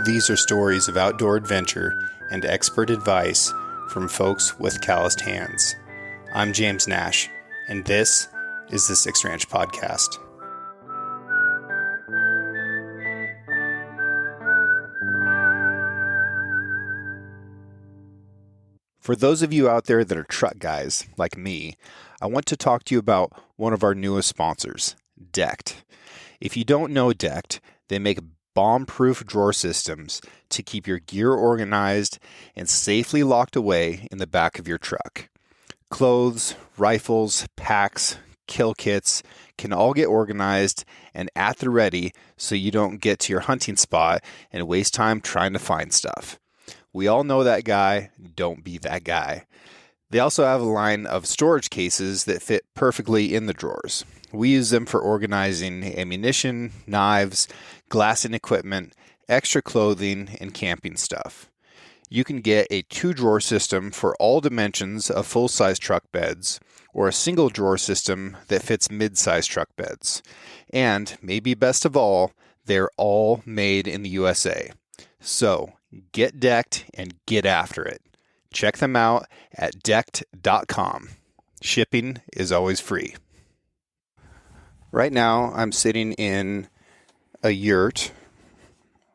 These are stories of outdoor adventure and expert advice from folks with calloused hands. I'm James Nash, and this is the Six Ranch Podcast. For those of you out there that are truck guys like me, I want to talk to you about one of our newest sponsors, Decked. If you don't know Decked, they make bomb-proof drawer systems to keep your gear organized and safely locked away in the back of your truck. Clothes, rifles, packs, kill kits can all get organized and at the ready so you don't get to your hunting spot and waste time trying to find stuff. We all know that guy. Don't be that guy. They also have a line of storage cases that fit perfectly in the drawers. We use them for organizing ammunition, knives, glassing equipment, extra clothing, and camping stuff. You can get a 2-drawer system for all dimensions of full-size truck beds, or a single drawer system that fits mid-size truck beds. And, maybe best of all, they're all made in the USA. So, get decked and get after it. Check them out at decked.com. Shipping is always free. Right now, I'm sitting in a yurt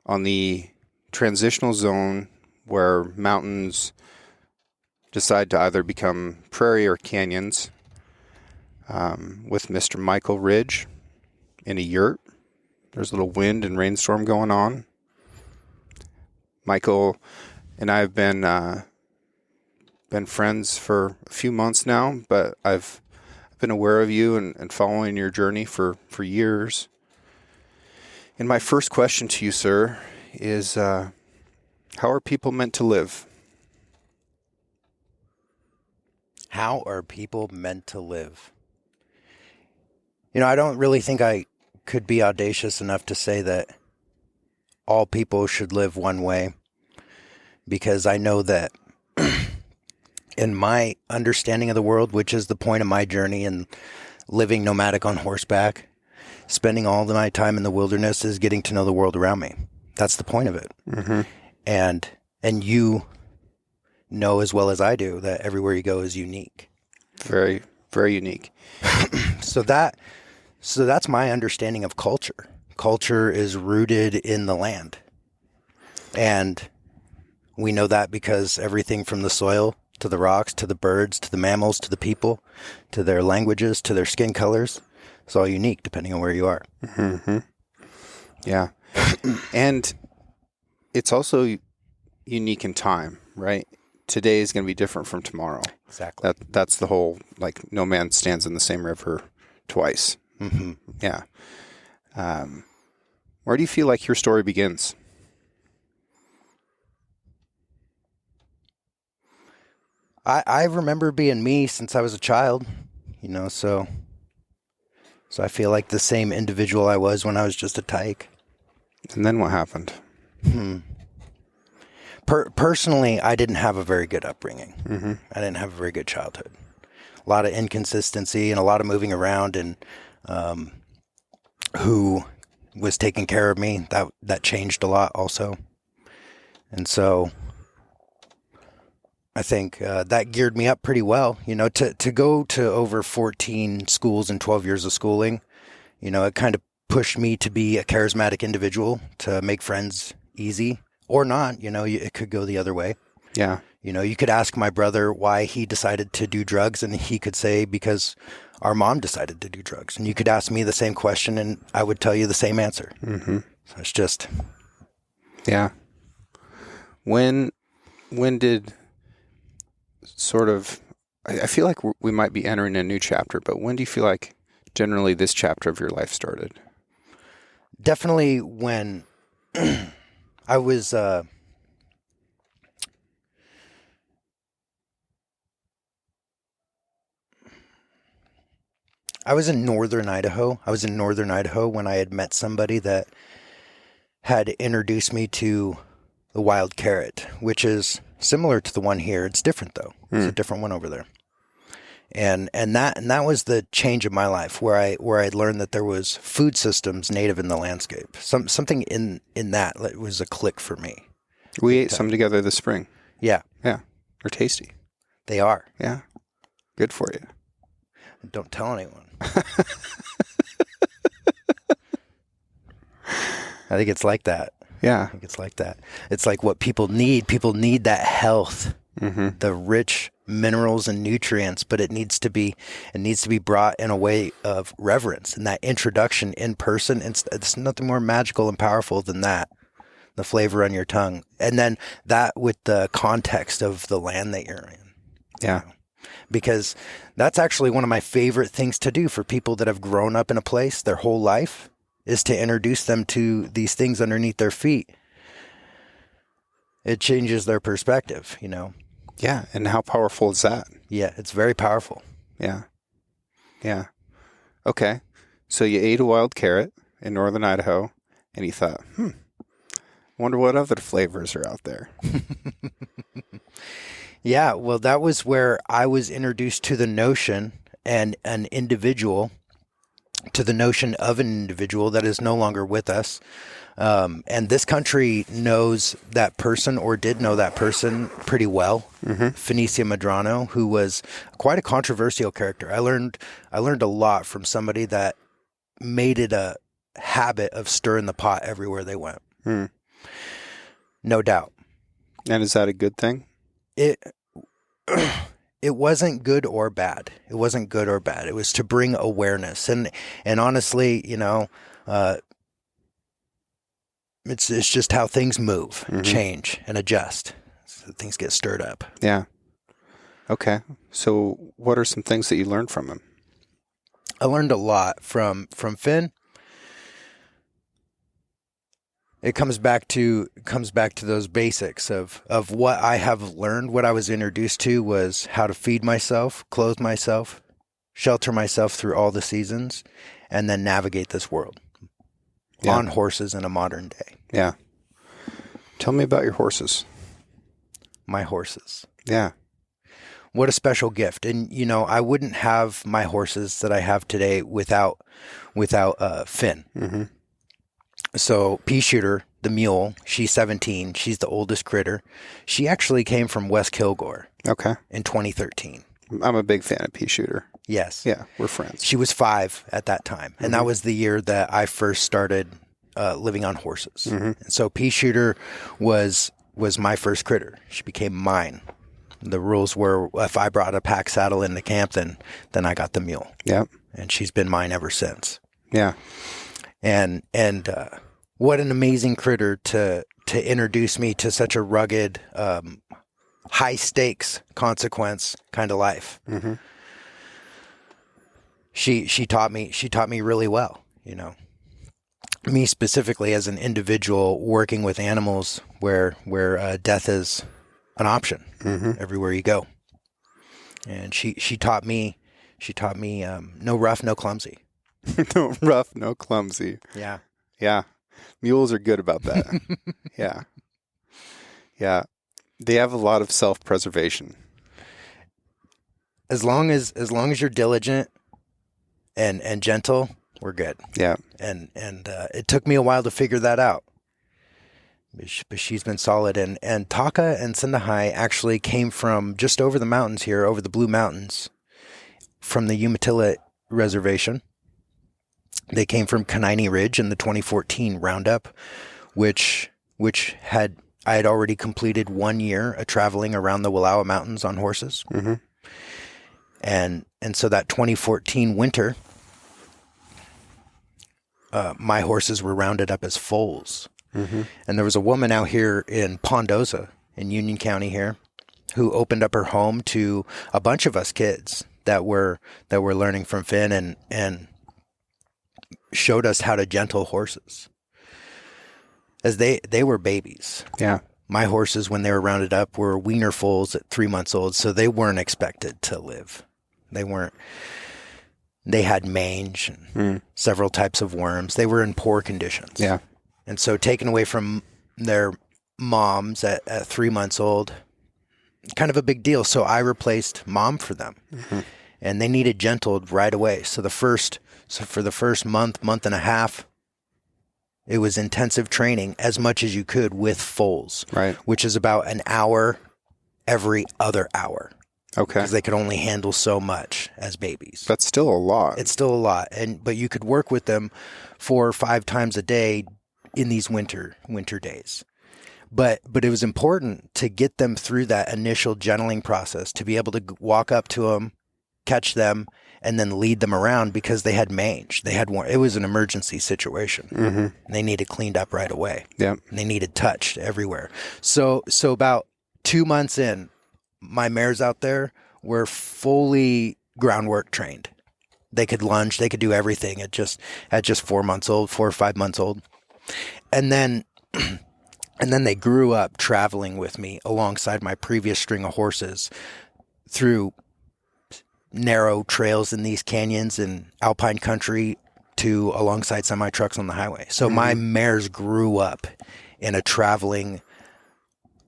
on the transitional zone where mountains decide to either become prairie or canyons, with Mr. Michael Ridge in a yurt. There's a little wind and rainstorm going on. Michael and I have been friends for a few months now, but I've been aware of you and following your journey for years. And my first question to you, sir, is how are people meant to live? How are people meant to live? You know, I don't really think I could be audacious enough to say that all people should live one way, because I know that in my understanding of the world, which is the point of my journey in living nomadic on horseback, spending all of my time in the wilderness is getting to know the world around me. That's the point of it. Mm-hmm. And you know as well as I do that everywhere you go is unique. Very, very unique. So that's my understanding of culture. Culture is rooted in the land. And we know that because everything from the soil to the rocks, to the birds, to the mammals, to the people, to their languages, to their skin colors, it's all unique depending on where you are. Mm-hmm. Yeah. And it's also unique in time, right? Today is going to be different from tomorrow. Exactly. That's the whole, like, no man stands in the same river twice. Mm-hmm. Yeah. Where do you feel like your story begins? I remember being me since I was a child, you know, so I feel like the same individual I was when I was just a tyke. And then what happened? Personally, I didn't have a very good upbringing. Mm-hmm. I didn't have a very good childhood. A lot of inconsistency and a lot of moving around, and who was taking care of me, that changed a lot also. And so I think that geared me up pretty well, you know, to go to over 14 schools and 12 years of schooling. You know, it kind of pushed me to be a charismatic individual, to make friends easy or not. You know, it could go the other way. Yeah. You know, you could ask my brother why he decided to do drugs, and he could say because our mom decided to do drugs. And you could ask me the same question, and I would tell you the same answer. Mm-hmm. So it's just... Yeah. When did sort of... I feel like we might be entering a new chapter, but when do you feel like generally this chapter of your life started? Definitely when I was... I was in northern Idaho. I was in northern Idaho when I had met somebody that had introduced me to the wild carrot, which is similar to the one here. It's different, though. It's a different one over there. And that was the change of my life, where I learned that there was food systems native in the landscape. Something in that was a click for me. We ate some together this spring. Yeah, Yeah. They're tasty. they are. Yeah. Good for you. Don't tell anyone. I think it's like that. Yeah. I think it's like that. It's like what people need. People need that health, the rich minerals and nutrients, but it needs to be brought in a way of reverence. And that introduction in person, it's nothing more magical and powerful than that. The flavor on your tongue. And then that with the context of the land that you're in. Yeah. Because that's actually one of my favorite things to do for people that have grown up in a place their whole life, is to introduce them to these things underneath their feet. It changes their perspective, you know? Yeah. And how powerful is that? Yeah, it's very powerful. Yeah. Yeah. Okay. So you ate a wild carrot in northern Idaho, and you thought, wonder what other flavors are out there. Yeah, well, that was where I was introduced to the notion to the notion of an individual that is no longer with us. And this country knows that person, or did know that person pretty well. Phoenicia Medrano, who was quite a controversial character. I learned a lot from somebody that made it a habit of stirring the pot everywhere they went. No doubt. And is that a good thing? It wasn't good or bad. It wasn't good or bad. It was to bring awareness. And honestly, you know, it's just how things move, change, and adjust. So things get stirred up. Yeah. Okay. So what are some things that you learned from him? I learned a lot from Finn. It comes back to those basics of what I have learned. What I was introduced to was how to feed myself, clothe myself, shelter myself through all the seasons, and then navigate this world on horses in a modern day. Yeah. Tell me about your horses. My horses. Yeah. What a special gift. And, you know, I wouldn't have my horses that I have today without Finn. So Pea Shooter, the mule, she's 17. She's the oldest critter. She actually came from West Kilgore. Okay. In 2013. I'm a big fan of Pea Shooter. Yes. Yeah, we're friends. She was 5 at that time. And that was the year that I first started living on horses. And so Pea Shooter was my first critter. She became mine. The rules were, if I brought a pack saddle into camp, then I got the mule. Yep. And she's been mine ever since. Yeah. And what an amazing critter to introduce me to such a rugged, high stakes consequence kind of life. She taught me really well, you know. Me specifically as an individual working with animals where death is an option everywhere you go. And she taught me no rough, no clumsy. No rough, no clumsy. Yeah. Yeah. Mules are good about that. Yeah. Yeah. They have a lot of self-preservation. As long as you're diligent and gentle, we're good. Yeah. And it took me a while to figure that out. But she's been solid. And Taka and Sindahai actually came from just over the mountains here, over the Blue Mountains, from the Umatilla Reservation. They came from Kanini Ridge in the 2014 roundup, which I had already completed 1 year of traveling around the Wallowa Mountains on horses. And so that 2014 winter, my horses were rounded up as foals. And there was a woman out here in Pondosa in Union County here who opened up her home to a bunch of us kids that were learning from Finn and showed us how to gentle horses as they were babies. Yeah. My horses, when they were rounded up, were weaner foals at 3 months old, so they weren't expected to live. They had mange and several types of worms. They were in poor conditions. Yeah. And so taken away from their moms at 3 months old, kind of a big deal. So I replaced mom for them. and they needed gentled right away. So for the first month and a half, it was intensive training as much as you could with foals, Right. which is about an hour every other hour. Okay. Because they could only handle so much as babies. That's still a lot. It's still a lot, but you could work with them 4 or 5 times a day in these winter days. But it was important to get them through that initial gentling process, to be able to walk up to them, catch them, and then lead them around, because they had mange. It was an emergency situation. Mm-hmm. And they needed cleaned up right away. Yeah. And they needed touched everywhere. So about 2 months in, my mares out there were fully groundwork trained. They could lunge, they could do everything at just 4 months old, 4 or 5 months old. And then they grew up traveling with me alongside my previous string of horses through narrow trails in these canyons and alpine country to alongside semi trucks on the highway. So my mares grew up in a traveling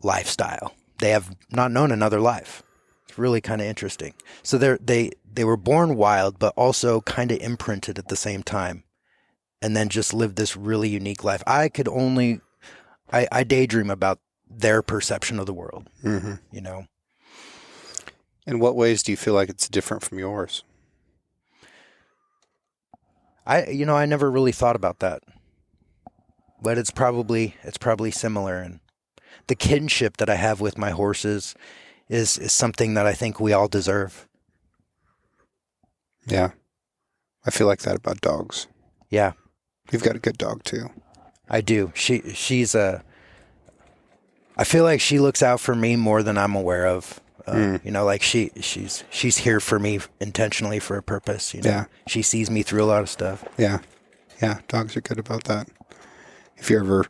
lifestyle. They have not known another life. It's really kind of interesting. So they were born wild, but also kind of imprinted at the same time, and then just lived this really unique life. I daydream about their perception of the world, you know. In what ways do you feel like it's different from yours? I never really thought about that, but it's probably similar. And the kinship that I have with my horses is something that I think we all deserve. Yeah. I feel like that about dogs. Yeah. You've got a good dog too. I do. She's I feel like she looks out for me more than I'm aware of. You know, like she's here for me intentionally for a purpose. You know? Yeah. She sees me through a lot of stuff. Yeah. Yeah. Dogs are good about that. If you ever,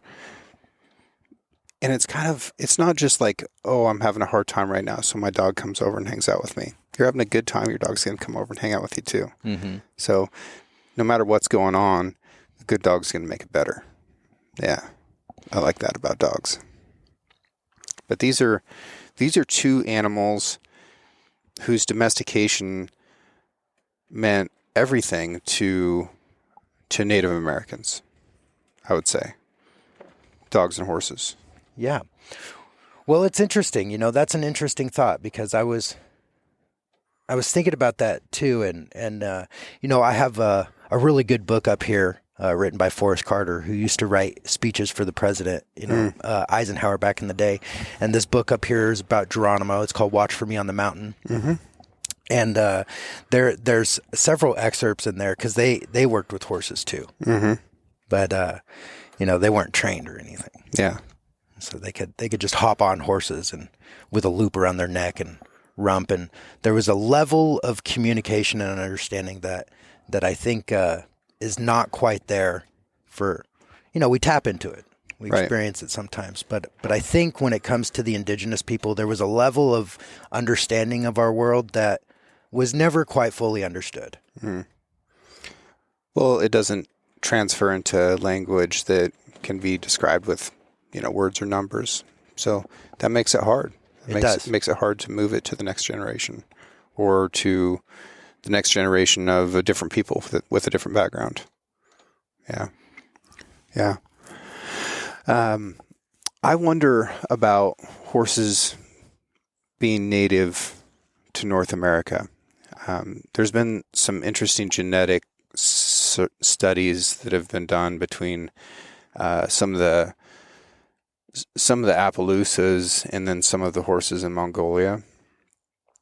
and it's not just like, oh, I'm having a hard time right now, so my dog comes over and hangs out with me. If you're having a good time, your dog's going to come over and hang out with you too. Mm-hmm. So no matter what's going on, a good dog's going to make it better. Yeah. I like that about dogs. But these are 2 animals whose domestication meant everything to Native Americans, I would say. Dogs and horses. Yeah. Well, it's interesting. You know, that's an interesting thought, because I was thinking about that too. And you know, I have a really good book up here written by Forrest Carter, who used to write speeches for the president, you know, Eisenhower back in the day. And this book up here is about Geronimo. It's called Watch for Me on the Mountain. Mm-hmm. And there's several excerpts in there, because they worked with horses too. Mm-hmm. But, you know, they weren't trained or anything. Yeah. So they could just hop on horses and with a loop around their neck and rump. And there was a level of communication and understanding that I think is not quite there for, you know, we tap into it. We experience it sometimes. But I think when it comes to the indigenous people, there was a level of understanding of our world that was never quite fully understood. Mm. Well, it doesn't transfer into language that can be described with, you know, words or numbers. So that makes it hard. It makes it hard to move it to the next generation, or to the next generation of a different people with a different background. Yeah. Yeah. I wonder about horses being native to North America. There's been some interesting genetic studies that have been done between some of the Appaloosas and then some of the horses in Mongolia.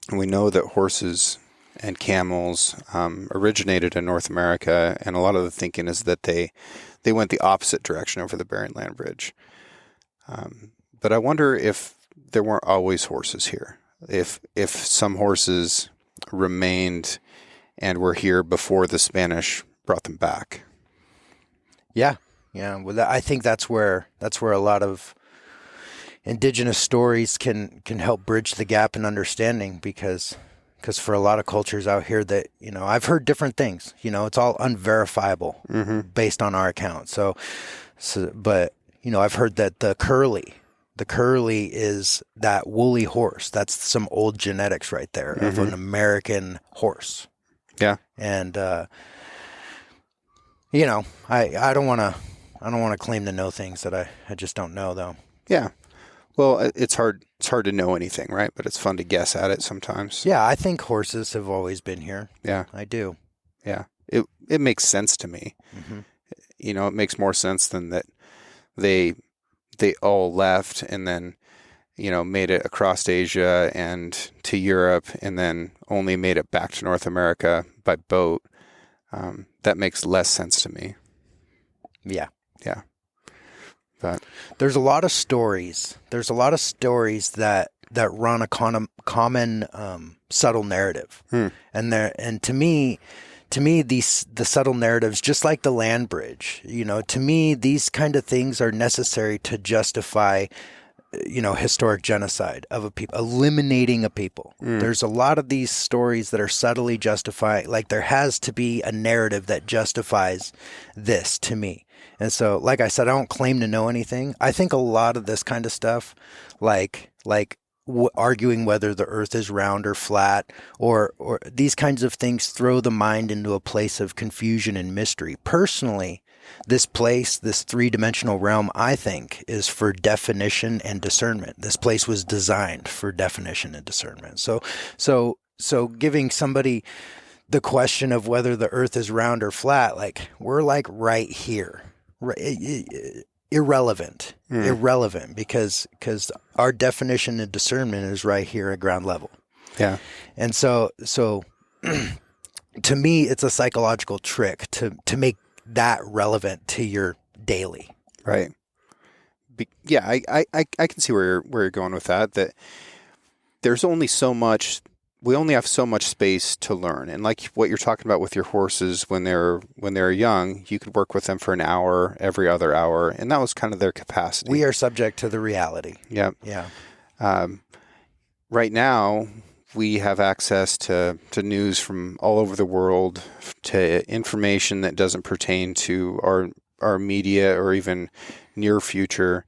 And we know that horses and camels originated in North America, and a lot of the thinking is that they went the opposite direction over the Bering Land Bridge. But I wonder if there weren't always horses here. If some horses remained and were here before the Spanish brought them back. Yeah. Well, I think that's where a lot of indigenous stories can help bridge the gap in understanding, because for a lot of cultures out here that, you know, I've heard different things, you know, it's all unverifiable based on our account. So, but, you know, I've heard that the curly The curly is that woolly horse. That's some old genetics right there of an American horse. Yeah. And, I don't want to claim to know things that I just don't know, though. Yeah. Well, it's hard to know anything, right? But it's fun to guess at it sometimes. Yeah, I think horses have always been here. Yeah. I do. Yeah. It makes sense to me. Mm-hmm. It makes more sense than that they all left and then, made it across Asia and to Europe and then only made it back to North America by boat. That makes less sense to me. Yeah. Yeah. But there's a lot of stories. There's a lot of stories that run a common subtle narrative. And to me, the subtle narratives, just like the land bridge, to me, these kind of things are necessary to justify, historic genocide of a people, eliminating a people. There's a lot of these stories that are subtly justifying, like there has to be a narrative that justifies this to me. And so, like I said, I don't claim to know anything. I think a lot of this kind of stuff, like arguing whether the earth is round or flat, or these kinds of things throw the mind into a place of confusion and mystery. Personally, this place, this three-dimensional realm, I think, is for definition and discernment. This place was designed for definition and discernment. So giving somebody the question of whether the earth is round or flat, like we're like right here. Irrelevant because our definition of discernment is right here at ground level. Yeah. And so to me, it's a psychological trick to make that relevant to your daily. Right. Yeah. I can see where you're going with that, that there's only so much, we only have so much space to learn. And like what you're talking about with your horses when they're young, you could work with them for an hour every other hour. And that was kind of their capacity. We are subject to the reality. Yep. Yeah. Right now, we have access to news from all over the world, to information that doesn't pertain to our immediate or even near future.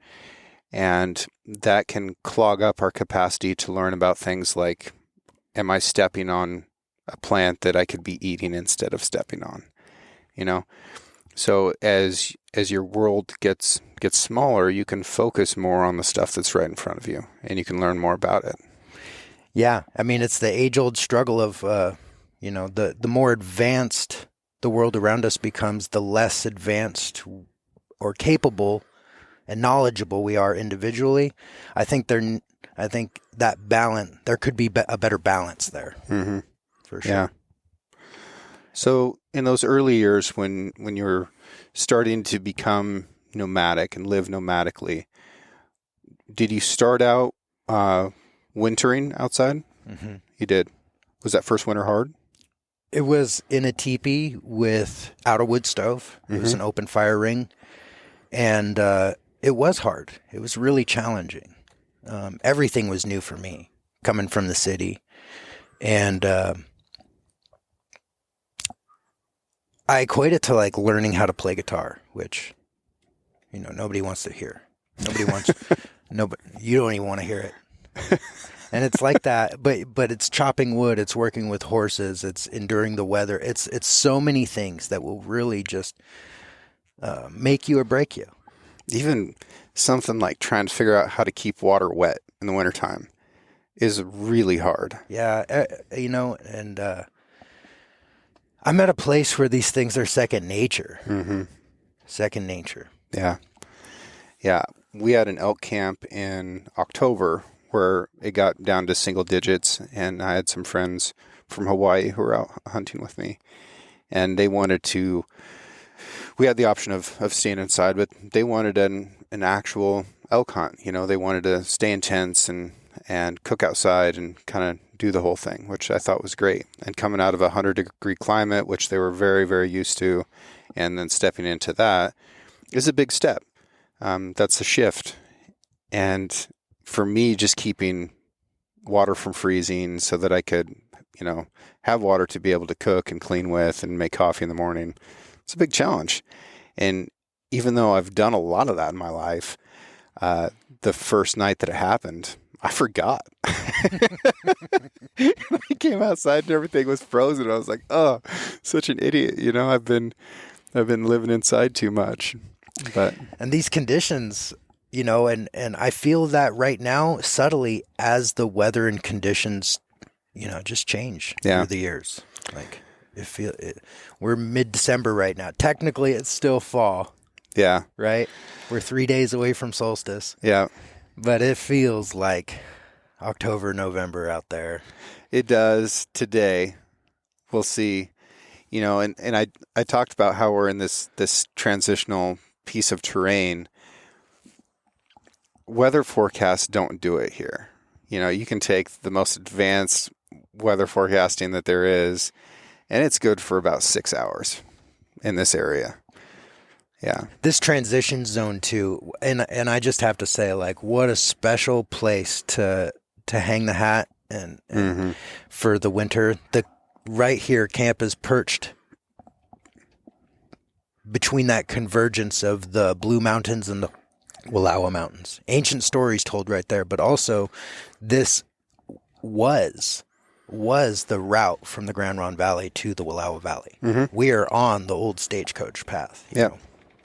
And that can clog up our capacity to learn about things like, am I stepping on a plant that I could be eating instead of stepping on? So as your world gets smaller, you can focus more on the stuff that's right in front of you, and you can learn more about it. Yeah, I mean, it's the age-old struggle of, the more advanced the world around us becomes, the less advanced or capable and knowledgeable we are individually. I think that balance, there could be a better balance there. Mm-hmm. For sure. Yeah. So in those early years when you're starting to become nomadic and live nomadically, did you start out wintering outside? Mm-hmm. You did. Was that first winter hard? It was in a teepee without a wood stove. It was an open fire ring. And it was hard. It was really challenging. Everything was new for me, coming from the city. And I equate it to like learning how to play guitar, which, nobody wants to hear. Nobody wants, you don't even want to hear it. And it's like that, but it's chopping wood, it's working with horses, it's enduring the weather. It's so many things that will really just make you or break you. Even something like trying to figure out how to keep water wet in the wintertime is really hard. Yeah, and I'm at a place where these things are second nature. Mm-hmm. Second nature. Yeah. Yeah. We had an elk camp in October where it got down to single digits, and I had some friends from Hawaii who were out hunting with me, and they wanted to, we had the option of staying inside, but they wanted an actual elk hunt. They wanted to stay in tents and cook outside and kind of do the whole thing, which I thought was great. And coming out of a 100-degree climate, which they were very, very used to, and then stepping into that is a big step. That's a shift. And for me, just keeping water from freezing so that I could, have water to be able to cook and clean with and make coffee in the morning, it's a big challenge. And even though I've done a lot of that in my life, the first night that it happened, I forgot. I came outside and everything was frozen. I was like, oh, such an idiot. I've been living inside too much. And these conditions, and I feel that right now subtly as the weather and conditions, just change through the years. Like we're mid-December right now. Technically, it's still fall. Yeah. Right? We're 3 days away from solstice. Yeah. But it feels like October, November out there. It does today. We'll see. And I talked about how we're in this transitional piece of terrain. Weather forecasts don't do it here. You can take the most advanced weather forecasting that there is, and it's good for about 6 hours in this area. Yeah. This transition zone too, and I just have to say, like, what a special place to hang the hat and for the winter. Right here, camp is perched between that convergence of the Blue Mountains and the Wallowa Mountains. Ancient stories told right there, but also this was the route from the Grand Ronde Valley to the Wallowa Valley. Mm-hmm. We are on the old stagecoach path. You know?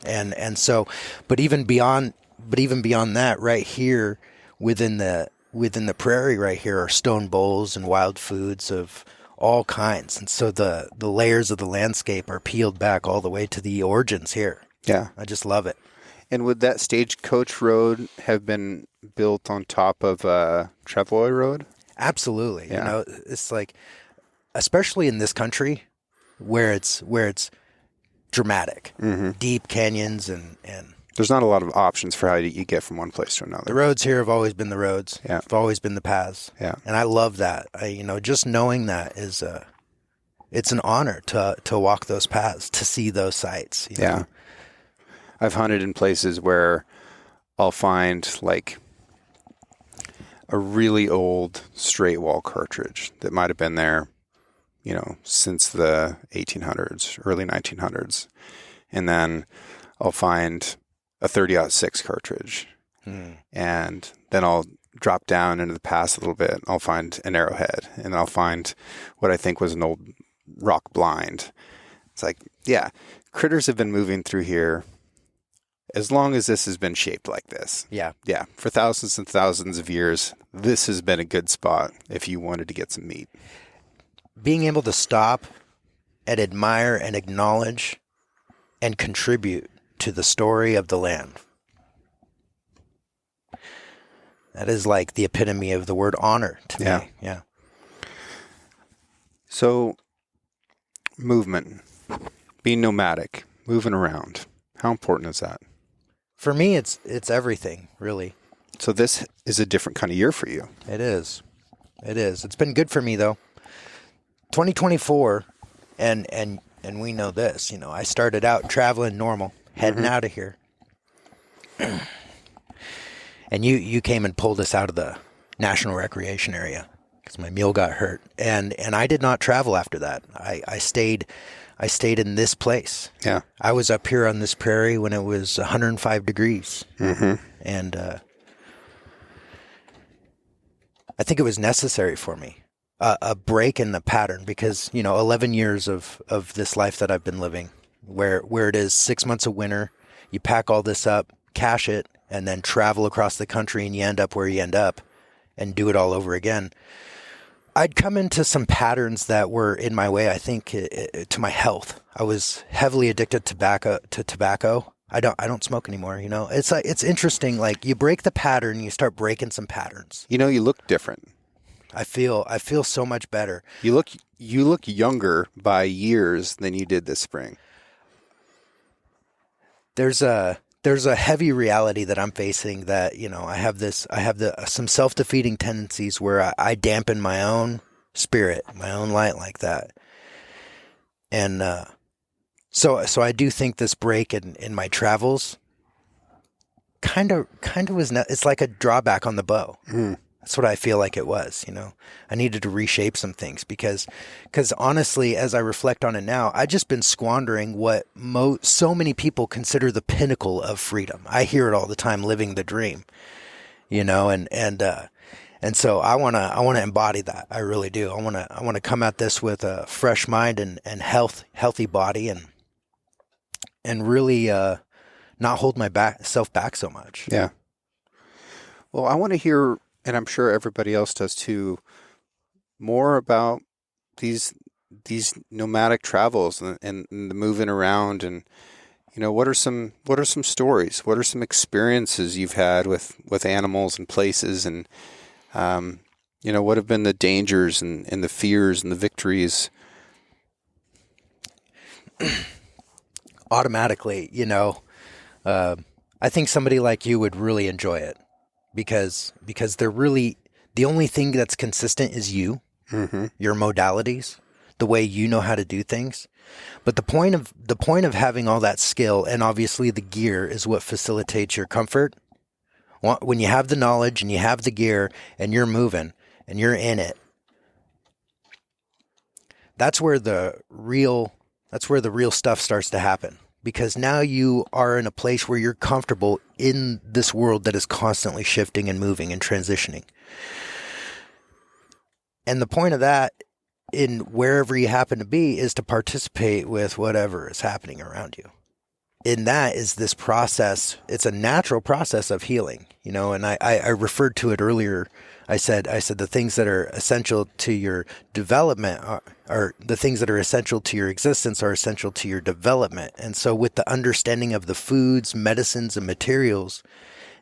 And so, but even beyond that, right here within the prairie right here are stone bowls and wild foods of all kinds. And so the layers of the landscape are peeled back all the way to the origins here. Yeah. I just love it. And would that stagecoach road have been built on top of a Travoy road? Absolutely. Yeah. It's like, especially in this country where it's dramatic, deep canyons and there's not a lot of options for how you get from one place to another. The roads here have always been the roads. Yeah. Have always been the paths. Yeah. And I love that. Just knowing that is it's an honor to walk those paths, to see those sights. You know? Yeah. I've hunted in places where I'll find like a really old straight wall cartridge that might have been there, since the 1800s, early 1900s. And then I'll find a 30-06 cartridge. And then I'll drop down into the pass a little bit. I'll find an arrowhead, and then I'll find what I think was an old rock blind. It's like, yeah, critters have been moving through here as long as this has been shaped like this. Yeah. Yeah. For thousands and thousands of years, this has been a good spot if you wanted to get some meat. Being able to stop and admire and acknowledge and contribute to the story of the land. That is like the epitome of the word honor to me. Yeah. So, movement, being nomadic, moving around, how important is that? For me, it's everything, really. So this is a different kind of year for you. It is. It's been good for me, though. 2024, and we know this, I started out traveling normal, heading out of here. And you came and pulled us out of the national recreation area because my mule got hurt. And I did not travel after that. I stayed in this place. Yeah. I was up here on this prairie when it was 105 degrees. Mm-hmm. And I think it was necessary for me. A break in the pattern because, 11 years of this life that I've been living where it is 6 months of winter, you pack all this up, cash it, and then travel across the country and you end up where you end up and do it all over again. I'd come into some patterns that were in my way, I think, to my health. I was heavily addicted to tobacco. I don't smoke anymore, It's like, it's interesting, like you break the pattern, you start breaking some patterns. You look different. I feel so much better. You look younger by years than you did this spring. There's a heavy reality that I'm facing that, I have some self-defeating tendencies where I dampen my own spirit, my own light like that. And so I do think this break in my travels kind of was it's like a drawback on the bow. That's what I feel like it was, I needed to reshape some things because honestly, as I reflect on it now, I just been squandering what so many people consider the pinnacle of freedom. I hear it all the time, living the dream. And so I want to embody that. I really do. I want to come at this with a fresh mind and healthy body and really not hold self back so much. Yeah. Well, I want to hear, and I'm sure everybody else does too, more about these nomadic travels and the moving around, and what are some stories? What are some experiences you've had with animals and places, and what have been the dangers and the fears and the victories? Automatically, I think somebody like you would really enjoy it because they're really the only thing that's consistent is you, your modalities, the way you know how to do things. But the point of having all that skill and obviously the gear is what facilitates your comfort. When you have the knowledge and you have the gear and you're moving and you're in it, that's where the real stuff starts to happen. Because now you are in a place where you're comfortable in this world that is constantly shifting and moving and transitioning. And the point of that, in wherever you happen to be, is to participate with whatever is happening around you. And that is this process. It's a natural process of healing, and I referred to it earlier. I said the things that are essential to your development are the things that are essential to your existence are essential to your development. And so with the understanding of the foods, medicines, and materials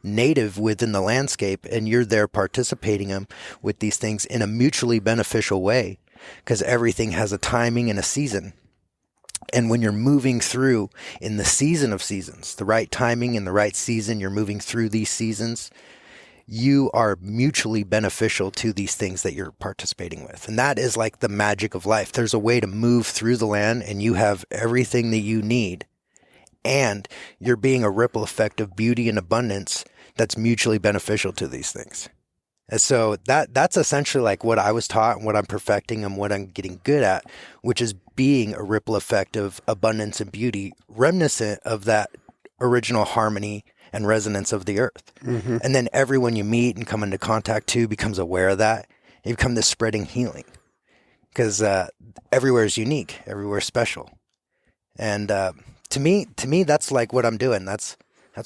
native within the landscape, and you're there participating them with these things in a mutually beneficial way, because everything has a timing and a season. And when you're moving through in the season of seasons, the right timing and the right season, you're moving through these seasons, you are mutually beneficial to these things that you're participating with. And that is like the magic of life. There's a way to move through the land and you have everything that you need. And you're being a ripple effect of beauty and abundance that's mutually beneficial to these things. And so that's essentially like what I was taught and what I'm perfecting and what I'm getting good at, which is being a ripple effect of abundance and beauty, reminiscent of that original harmony and resonance of the earth. Mm-hmm. And then everyone you meet and come into contact to becomes aware of that. You become this spreading healing because everywhere is unique, everywhere is special. And to me, that's like what I'm doing. That's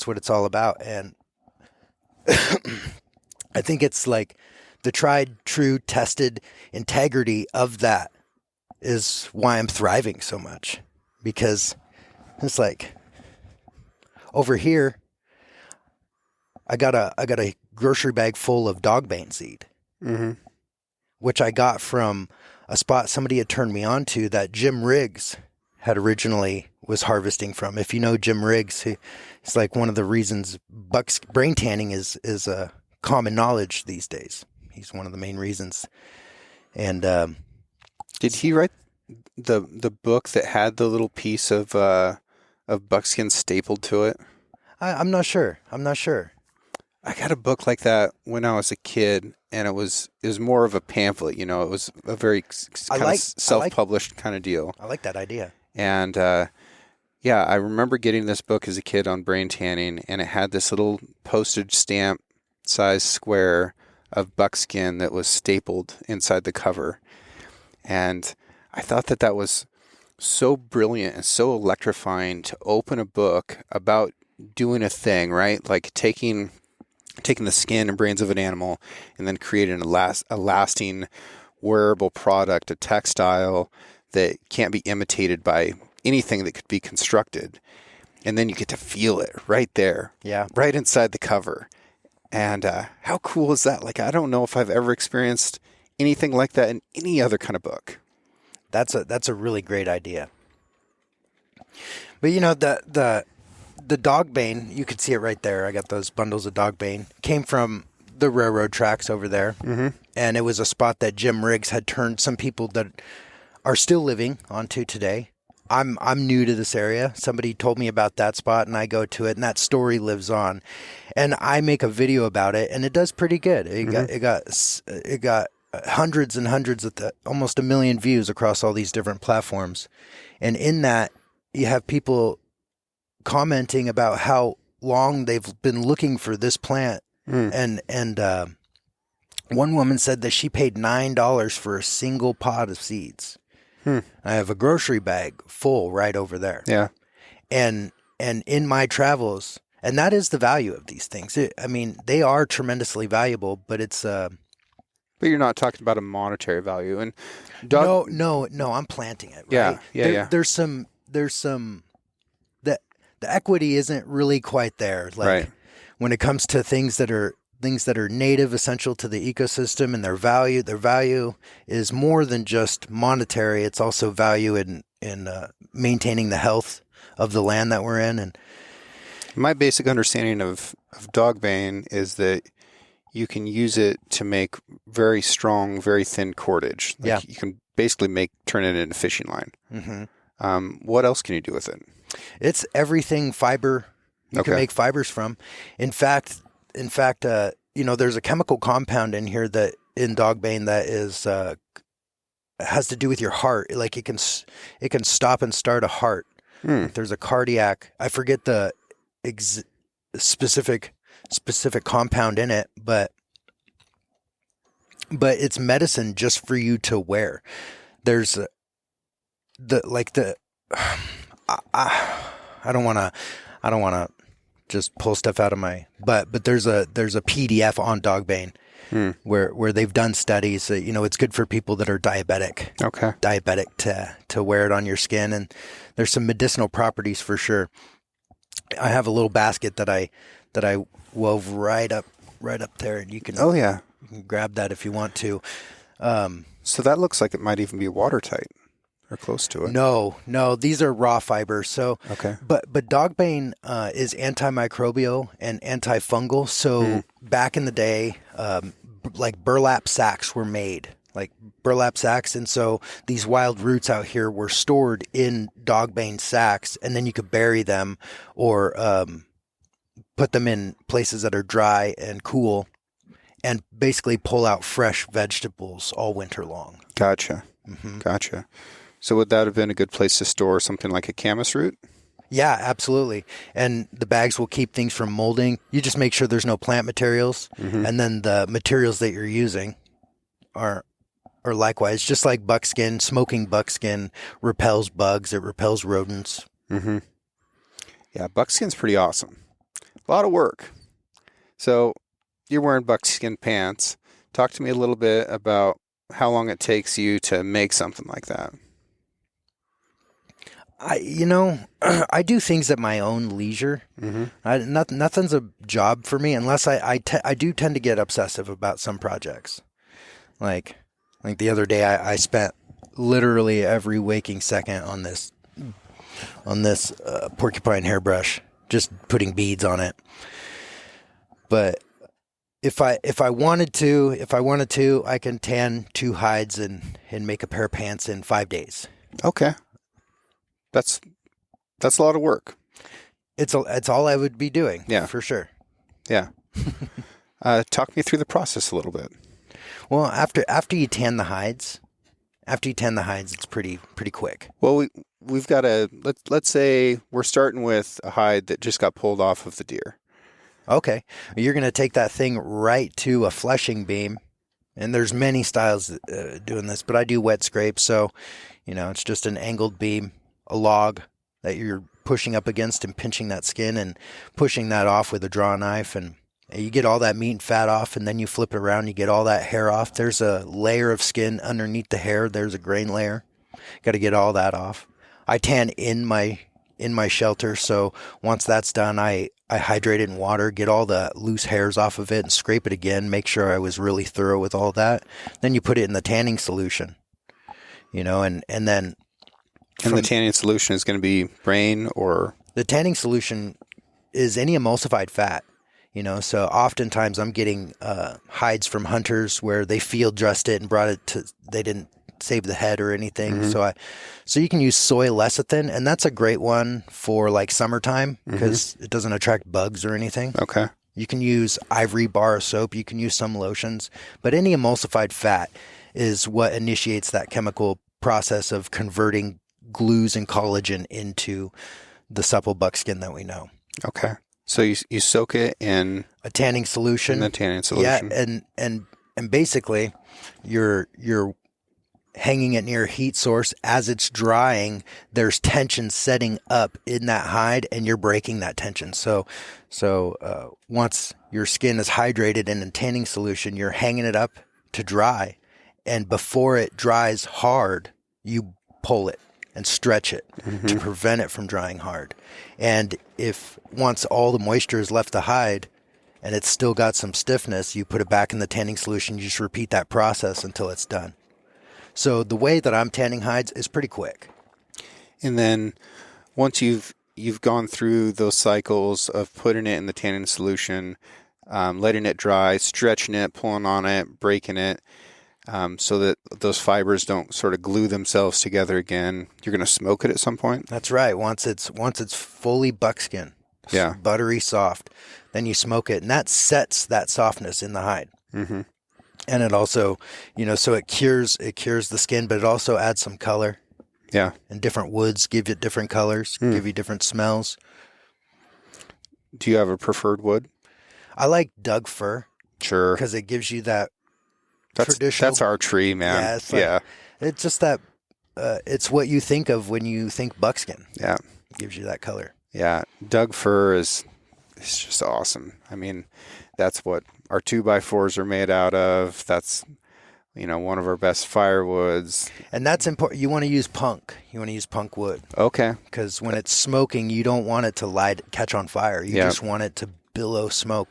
what it's all about. And I think it's like the tried, true, tested integrity of that is why I'm thriving so much, because it's like over here, I got a grocery bag full of dogbane seed, which I got from a spot somebody had turned me on to that Jim Riggs had originally was harvesting from. If you know Jim Riggs, it's like one of the reasons bucks brain tanning is a common knowledge these days. He's one of the main reasons. And did he write the book that had the little piece of buckskin stapled to it? I'm not sure. I got a book like that when I was a kid, and it was more of a pamphlet. It was a very self-published kind of deal. I like that idea. And I remember getting this book as a kid on brain tanning, and it had this little postage stamp size square of buckskin that was stapled inside the cover. And I thought that was so brilliant and so electrifying to open a book about doing a thing, right? Like taking the skin and brains of an animal and then creating a lasting wearable product, a textile that can't be imitated by anything that could be constructed. And then you get to feel it right there. Yeah. Right inside the cover. And how cool is that? Like, I don't know if I've ever experienced anything like that in any other kind of book. That's a really great idea. But the dogbane, you could see it right there. I got those bundles of dogbane. Came from the railroad tracks over there. Mm-hmm. And it was a spot that Jim Riggs had turned some people that are still living onto today. I'm new to this area. Somebody told me about that spot and I go to it and that story lives on. And I make a video about it and it does pretty good. It got hundreds and hundreds of almost 1 million views across all these different platforms. And in that you have people commenting about how long they've been looking for this plant Mm. And one woman said that she paid $9 for a single pod of seeds. Hmm. I have a grocery bag full right over there. Yeah. And in my travels, and that is the value of these things. I mean, they are tremendously valuable, but it's But you're not talking about a monetary value. And no, I'm planting it, right? Yeah. There's some the equity isn't really quite there. Like Right. when it comes to things that are native, essential to the ecosystem, and their value is more than just monetary. It's also value in maintaining the health of the land that we're in. And My basic understanding of dogbane is that you can use it to make very strong, very thin cordage. Yeah. You can basically turn it into a fishing line. Mm-hmm. What else can you do with it? It's everything fiber you can make fibers from. In fact, there's a chemical compound in here that in dogbane that is has to do with your heart. Like it can stop and start a heart. There's a cardiac. I forget the specific compound in it, but it's medicine just for you to wear. There's I don't want to just pull stuff out of my butt, but there's a PDF on dogbane where they've done studies. It's good for people that are diabetic. Okay. Diabetic to wear it on your skin, and there's some medicinal properties for sure. I have a little basket that I wove right up there, and you can Oh yeah. you can grab that if you want to. So that looks like it might even be watertight or close to it. No, these are raw fibers. So, Okay. But dogbane is antimicrobial and antifungal. So back in the day, like burlap sacks were made, and so these wild roots out here were stored in dogbane sacks, and then you could bury them or put them in places that are dry and cool, and basically pull out fresh vegetables all winter long. Gotcha. Mm-hmm. Gotcha. So would that have been a good place to store something like a camas root? Yeah, absolutely. And the bags will keep things from molding. You just make sure there's no plant materials. And then the materials that you're using are likewise, just like buckskin. Smoking buckskin repels bugs. It repels rodents. Mm-hmm. Yeah, buckskin's pretty awesome. A lot of work. So you're wearing buckskin pants. Talk to me a little bit about how long it takes you to make something like that. I do things at my own leisure. Nothing's a job for me unless I do tend to get obsessive about some projects. Like the other day, I spent literally every waking second on this porcupine hairbrush, just putting beads on it. But if I wanted to, I can tan 2 hides and make a pair of pants in 5 days. Okay. That's a lot of work. It's all I would be doing. Yeah, for sure. Yeah. Talk me through the process a little bit. Well, after you tan the hides, it's pretty quick. Well, we've got let's say we're starting with a hide that just got pulled off of the deer. Okay, you're gonna take that thing right to a fleshing beam, and there's many styles doing this, but I do wet scrape, so it's just an angled beam, a log that you're pushing up against and pinching that skin and pushing that off with a draw knife, and you get all that meat and fat off, and then you flip it around, you get all that hair off. There's a layer of skin underneath the hair. There's a grain layer. Got to get all that off. I tan in my shelter, so once that's done, I hydrate it in water, get all the loose hairs off of it, and scrape it again, make sure I was really thorough with all that. Then you put it in the tanning solution, and then... And the tanning solution is going to be brain or... The tanning solution is any emulsified fat, so oftentimes I'm getting hides from hunters where they field dressed it and brought it to... They didn't save the head or anything. So you can use soy lecithin, and that's a great one for like summertime because it doesn't attract bugs or anything. Okay. You can use ivory bar soap. You can use some lotions, but any emulsified fat is what initiates that chemical process of converting glues and collagen into the supple buckskin that we know. Okay. So you soak it in A tanning solution. the tanning solution. Yeah, and basically, you're hanging it near a heat source. As it's drying, there's tension setting up in that hide, and you're breaking that tension. So once your skin is hydrated in a tanning solution, you're hanging it up to dry, and before it dries hard, you pull it and stretch it to prevent it from drying hard. And if once all the moisture has left the hide and it's still got some stiffness, you put it back in the tanning solution. You just repeat that process until it's done. So the way that I'm tanning hides is pretty quick. And then once you've gone through those cycles of putting it in the tanning solution, letting it dry, stretching it, pulling on it, breaking it, so that those fibers don't sort of glue themselves together again, you're going to smoke it at some point? That's right. Once it's fully buckskin, Yeah. buttery soft, then you smoke it, and that sets that softness in the hide. Mm-hmm. And it also, so it cures the skin, but it also adds some color. Yeah. And different woods give it different colors, give you different smells. Do you have a preferred wood? I like Doug fir. Sure. Because it gives you that traditional. That's our tree, man. Yeah. It's just that, it's what you think of when you think buckskin. Yeah. It gives you that color. Yeah. Doug fir is just awesome. I mean, that's what our 2x4s are made out of. That's, one of our best firewoods. And that's important. You want to use punk. You want to use punk wood. Okay. Because when it's smoking, you don't want it to catch on fire. You just want it to billow smoke,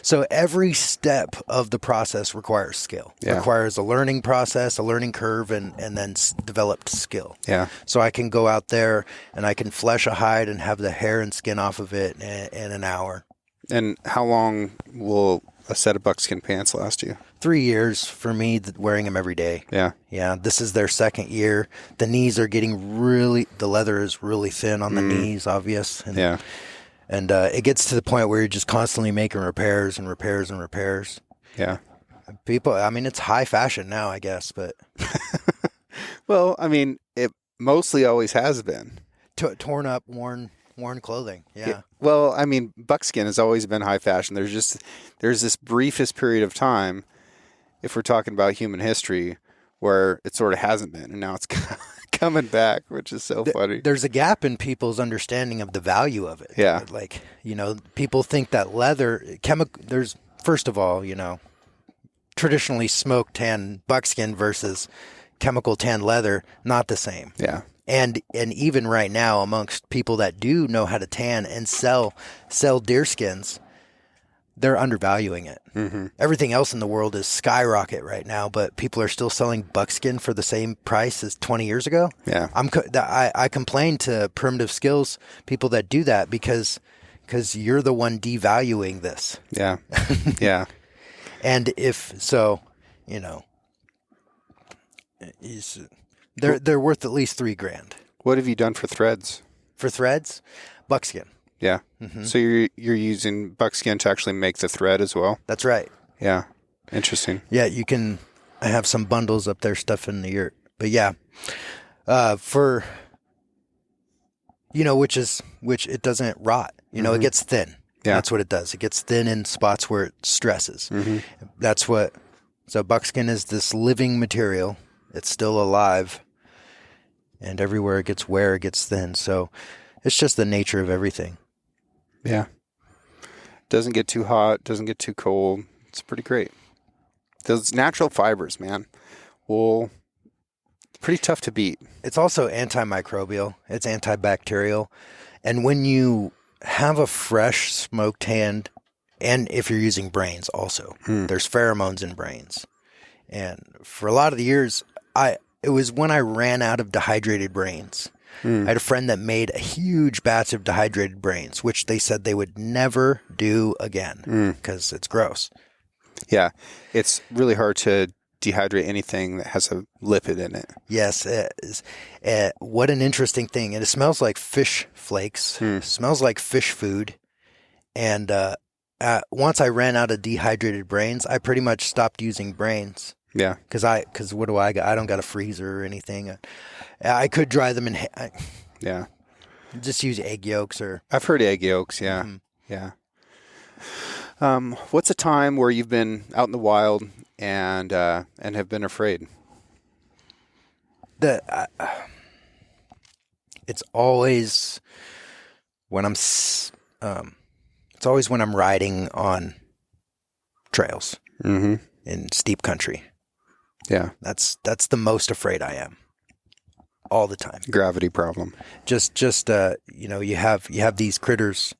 so every step of the process requires skill. Requires a learning process, a learning curve, and then developed skill. Yeah. So I can go out there and I can flesh a hide and have the hair and skin off of it in an hour. And how long will a set of buckskin pants last you? 3 years for me, wearing them every day. Yeah. Yeah. This is their second year. The knees are getting the leather is really thin on the knees, obvious. And it gets to the point where you're just constantly making repairs and repairs and repairs. Yeah. People, it's high fashion now, I guess, but. Well, it mostly always has been. Torn up, worn clothing. Yeah. Well, buckskin has always been high fashion. There's this briefest period of time, if we're talking about human history, where it sort of hasn't been, and now it's coming back, which is so funny. There's a gap in people's understanding of the value of it. Yeah. Like, people think that leather, there's, first of all, traditionally smoked tan buckskin versus chemical tan leather, not the same. Yeah. And even right now, amongst people that do know how to tan and sell deer skins, they're undervaluing it. Mm-hmm. Everything else in the world is skyrocket right now, but people are still selling buckskin for the same price as 20 years ago. Yeah. I complain to Primitive Skills people that do that because you're the one devaluing this. Yeah. Yeah. And if so, they're worth at least $3,000. What have you done for threads? For threads, buckskin. Yeah. Mm-hmm. So you're using buckskin to actually make the thread as well? That's right. Yeah. Interesting. Yeah, I have some bundles up there stuff in the yurt. But yeah. For which it doesn't rot. It gets thin. Yeah. That's what it does. It gets thin in spots where it stresses. Mm-hmm. So buckskin is this living material. It's still alive. And everywhere it gets wear, it gets thin. So it's just the nature of everything. Yeah. Doesn't get too hot, doesn't get too cold. It's pretty great. Those natural fibers, man. Wool, pretty tough to beat. It's also antimicrobial. It's antibacterial. And when you have a fresh smoked hand, and if you're using brains also, there's pheromones in brains. And for a lot of the years, it was when I ran out of dehydrated brains. I had a friend that made a huge batch of dehydrated brains, which they said they would never do again because it's gross. Yeah. It's really hard to dehydrate anything that has a lipid in it. Yes. It is. What an interesting thing. And it smells like fish flakes. It smells like fish food. And once I ran out of dehydrated brains, I pretty much stopped using brains. Yeah. Because what do I got? I don't got a freezer or anything. I could dry them in. Yeah. Just use egg yolks or. I've heard egg yolks. Yeah. Yeah. What's a time where you've been out in the wild and have been afraid? It's always when I'm riding on trails in steep country. Yeah. That's the most afraid I am all the time. Gravity problem. Just you have these critters,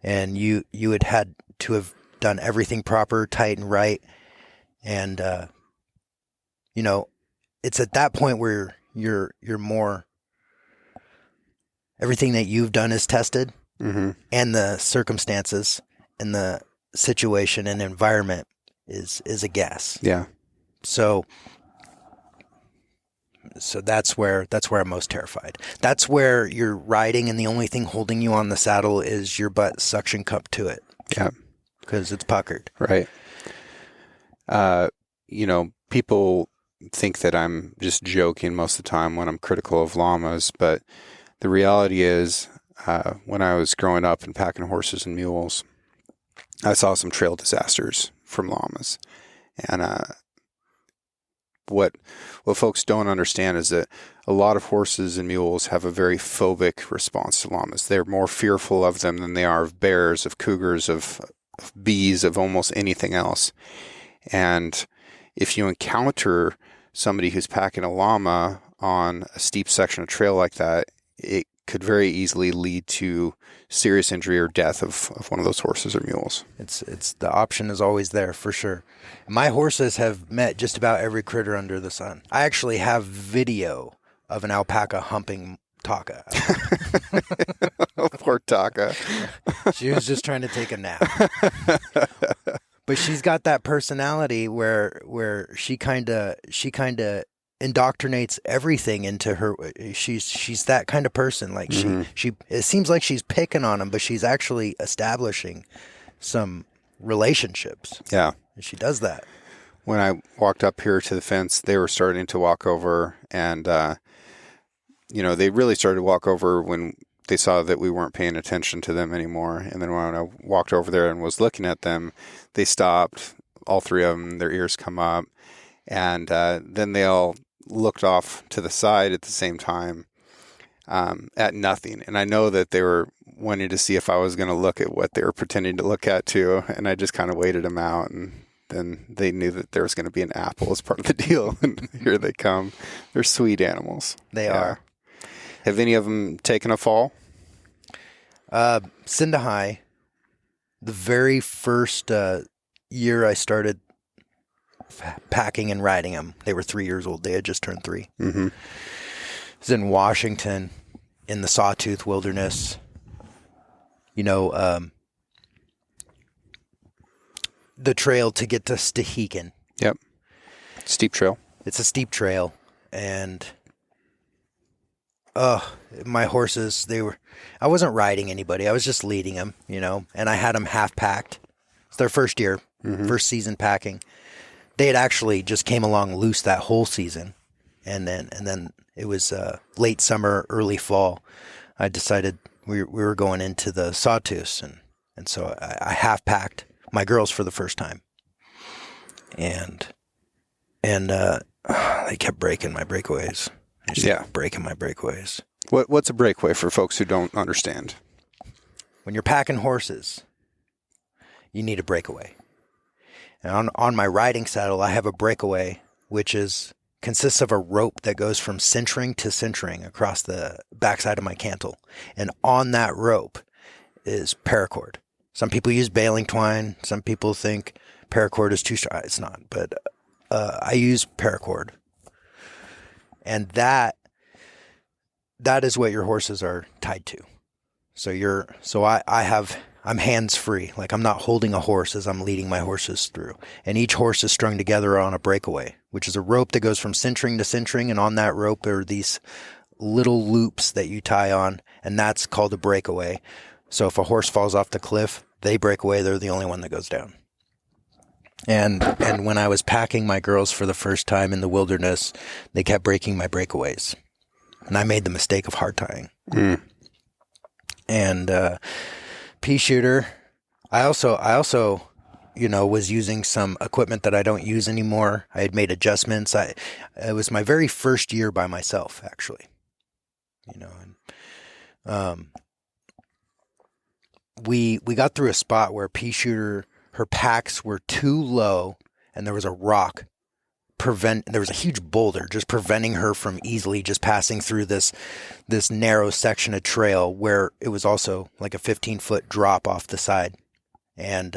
and you had to have done everything proper, tight and right, and it's at that point where you're more, everything that you've done is tested, and the circumstances and the situation and environment is a guess. Yeah. So that's where I'm most terrified. That's where you're riding and the only thing holding you on the saddle is your butt suction cup to it. Yeah. Because it's puckered. Right. People think that I'm just joking most of the time when I'm critical of llamas, but the reality is, when I was growing up and packing horses and mules, I saw some trail disasters from llamas. And what folks don't understand is that a lot of horses and mules have a very phobic response to llamas. They're more fearful of them than they are of bears, of cougars, of bees, of almost anything else. And if you encounter somebody who's packing a llama on a steep section of trail like that, it could very easily lead to serious injury or death of one of those horses or mules. It's the option is always there for sure. My horses have met just about every critter under the sun. I actually have video of an alpaca humping Taka. Poor Taka. She was just trying to take a nap. But she's got that personality where she kind of indoctrinates everything into her. She's that kind of person. Like she it seems like she's picking on him, but she's actually establishing some relationships. Yeah. And she does that. When I walked up here to the fence, they were starting to walk over, and they really started to walk over when they saw that we weren't paying attention to them anymore. And then when I walked over there and was looking at them, they stopped. All three of them, their ears come up, and then they all looked off to the side at the same time at nothing. And I know that they were wanting to see if I was going to look at what they were pretending to look at too. And I just kind of waited them out, and then they knew that there was going to be an apple as part of the deal. And here they come. They're sweet animals. They are. Have any of them taken a fall? Sindahai, the very first year I started packing and riding them, they were 3 years old. They had just turned 3. Mm-hmm. It was in Washington, in the Sawtooth Wilderness. The trail to get to Stehekin. Yep. Steep trail. It's a steep trail, and my horses, I wasn't riding anybody. I was just leading them, and I had them half packed. It's their first year, first season packing. They had actually just came along loose that whole season. And then it was late summer, early fall. I decided we were going into the Sawtooths, and so I half packed my girls for the first time. And they kept breaking my breakaways. Breaking my breakaways. What's a breakaway for folks who don't understand? When you're packing horses, you need a breakaway. And on my riding saddle, I have a breakaway, which consists of a rope that goes from cinchering to cinchering across the backside of my cantle. And on that rope is paracord. Some people use baling twine. Some people think paracord is too strong. It's not, but I use paracord. And that is what your horses are tied to. I'm hands free. Like, I'm not holding a horse as I'm leading my horses through. And each horse is strung together on a breakaway, which is a rope that goes from cinchering to cinchering. And on that rope are these little loops that you tie on, and that's called a breakaway. So if a horse falls off the cliff, they break away. They're the only one that goes down. And when I was packing my girls for the first time in the wilderness, they kept breaking my breakaways. And I made the mistake of hard tying. And pea shooter. I also, was using some equipment that I don't use anymore. I had made adjustments. It was my very first year by myself, actually. And we got through a spot where pea shooter, her packs were too low, and there was a rock there was a huge boulder just preventing her from easily just passing through this narrow section of trail where it was also like a 15-foot drop off the side. And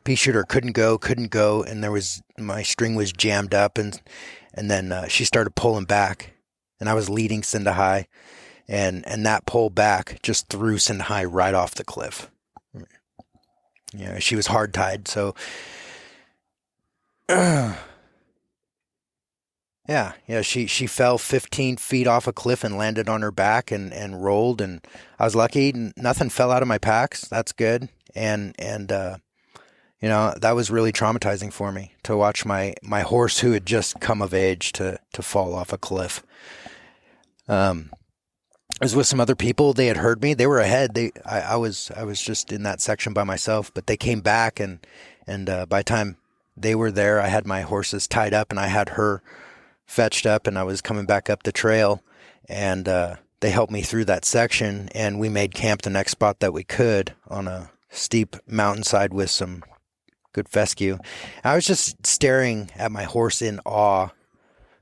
pea shooter couldn't go, and my string was jammed up, and then she started pulling back, and I was leading Cinda High, and that pull back just threw Cinda High right off the cliff. She was hard tied, so she fell 15 feet off a cliff and landed on her back and rolled, and I was lucky. Nothing fell out of my packs. That's good. And that was really traumatizing for me to watch my horse, who had just come of age, to fall off a cliff. I was with some other people. They had heard me. They were ahead. I was just in that section by myself, but they came back, and by the time they were there, I had my horses tied up, and I had her fetched up, and I was coming back up the trail, and they helped me through that section, and we made camp the next spot that we could on a steep mountainside with some good fescue. I was just staring at my horse in awe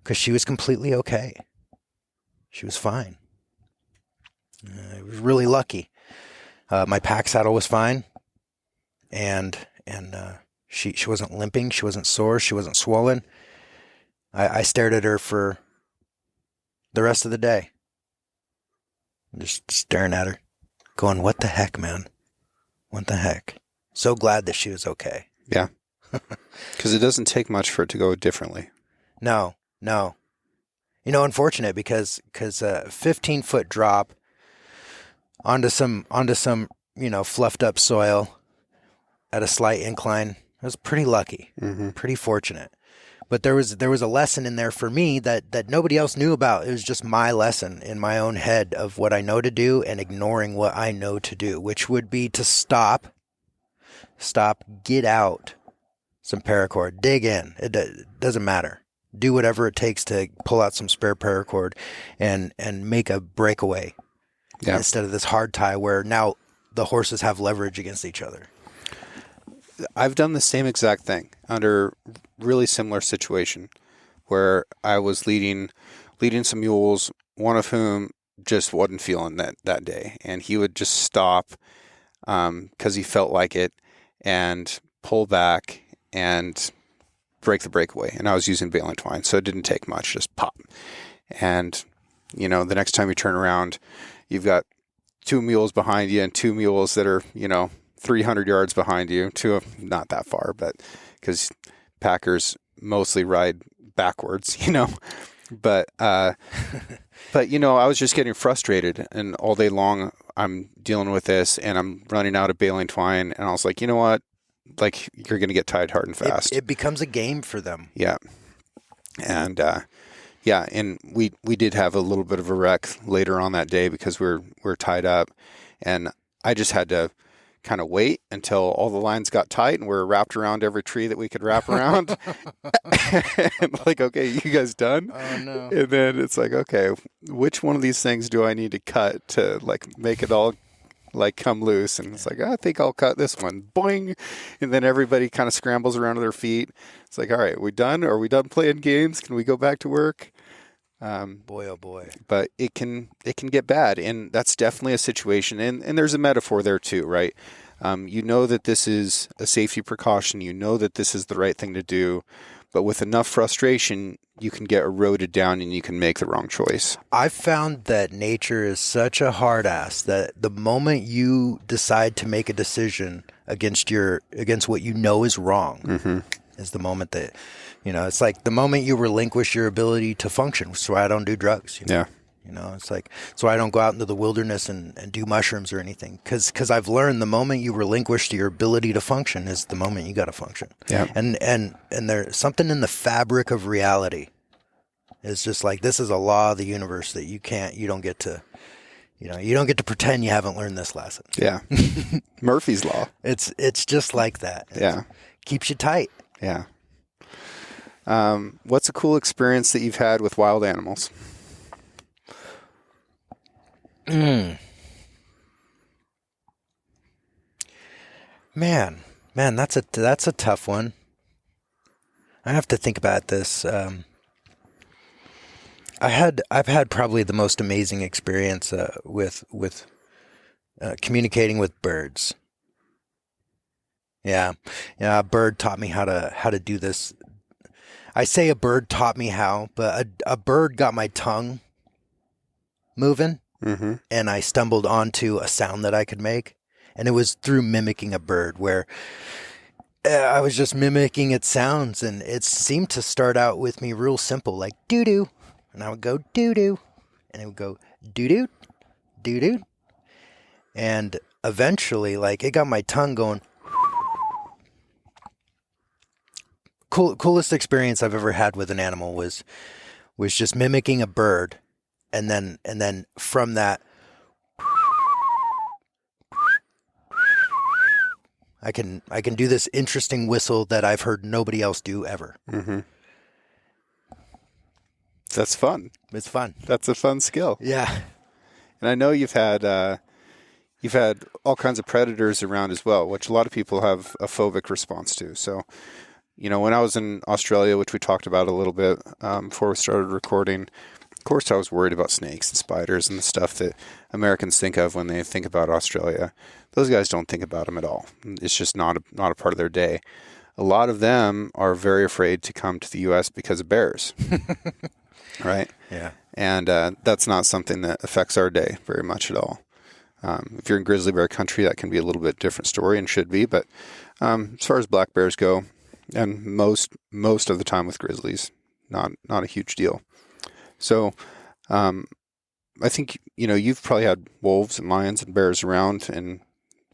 because she was completely okay. She was fine. I was really lucky. My pack saddle was fine, and she wasn't limping, she wasn't sore, she wasn't swollen. I stared at her for the rest of the day. Just staring at her, going, what the heck, man? What the heck? So glad that she was okay. Yeah. Because it doesn't take much for it to go differently. No. Unfortunate because 15-foot drop onto some fluffed up soil at a slight incline. I was pretty lucky, pretty fortunate. But there was a lesson in there for me that nobody else knew about. It was just my lesson in my own head of what I know to do and ignoring what I know to do, which would be to stop, get out some paracord, dig in. It doesn't matter. Do whatever it takes to pull out some spare paracord and make a breakaway instead of this hard tie where now the horses have leverage against each other. I've done the same exact thing under really similar situation where I was leading some mules, one of whom just wasn't feeling that day. And he would just stop because he felt like it and pull back and break the breakaway. And I was using baling twine, so it didn't take much, just pop. And, the next time you turn around, you've got two mules behind you and two mules that are, 300 yards behind you, not that far, but because packers mostly ride backwards, but I was just getting frustrated, and all day long I'm dealing with this and I'm running out of baling twine, and I was like, you know what? Like, you're going to get tied hard and fast. It becomes a game for them. Yeah. And, and we did have a little bit of a wreck later on that day because we're tied up, and I just had to kind of wait until all the lines got tight and we're wrapped around every tree that we could wrap around. And like, okay, you guys done? Oh no. And then it's like, okay, which one of these things do I need to cut to like make it all like come loose? And it's like, I think I'll cut this one. Boing. And then everybody kind of scrambles around to their feet. It's like, all right, we done? Are we done playing games? Can we go back to work? Boy, oh boy. But it can get bad, and that's definitely a situation. And there's a metaphor there too, right? You know that this is a safety precaution. You know that this is the right thing to do, but with enough frustration, you can get eroded down and you can make the wrong choice. I've found that nature is such a hard ass that the moment you decide to make a decision against what you know is wrong is the moment that, it's like the moment you relinquish your ability to function. So I don't do drugs. Yeah. It's like, so I don't go out into the wilderness and do mushrooms or anything. Cause I've learned the moment you relinquish your ability to function is the moment you got to function. Yeah. And there's something in the fabric of reality. It's just like, this is a law of the universe that you don't get to You don't get to pretend you haven't learned this lesson. Yeah. Murphy's Law. It's just like that. Yeah. Keeps you tight. Yeah. What's a cool experience that you've had with wild animals? Man, that's a tough one. I have to think about this. I've had probably the most amazing experience with communicating with birds. Yeah, a bird taught me how to do this. I say a bird taught me how, but a bird got my tongue moving, and I stumbled onto a sound that I could make, and it was through mimicking a bird, where I was just mimicking its sounds, and it seemed to start out with me real simple, like doo doo, and I would go doo doo, and it would go doo doo, doo doo, and eventually, like, it got my tongue going. Coolest experience I've ever had with an animal was just mimicking a bird, and then from that, I can do this interesting whistle that I've heard nobody else do ever. That's fun. It's fun. That's a fun skill. Yeah. And I know you've had all kinds of predators around as well, which a lot of people have a phobic response to. So, when I was in Australia, which we talked about a little bit before we started recording, of course I was worried about snakes and spiders and the stuff that Americans think of when they think about Australia. Those guys don't think about them at all. It's just not a part of their day. A lot of them are very afraid to come to the U.S. because of bears. Right? Yeah. And that's not something that affects our day very much at all. If you're in grizzly bear country, that can be a little bit different story and should be. But as far as black bears go, and most of the time with grizzlies, not a huge deal. So I think, you've probably had wolves and lions and bears around and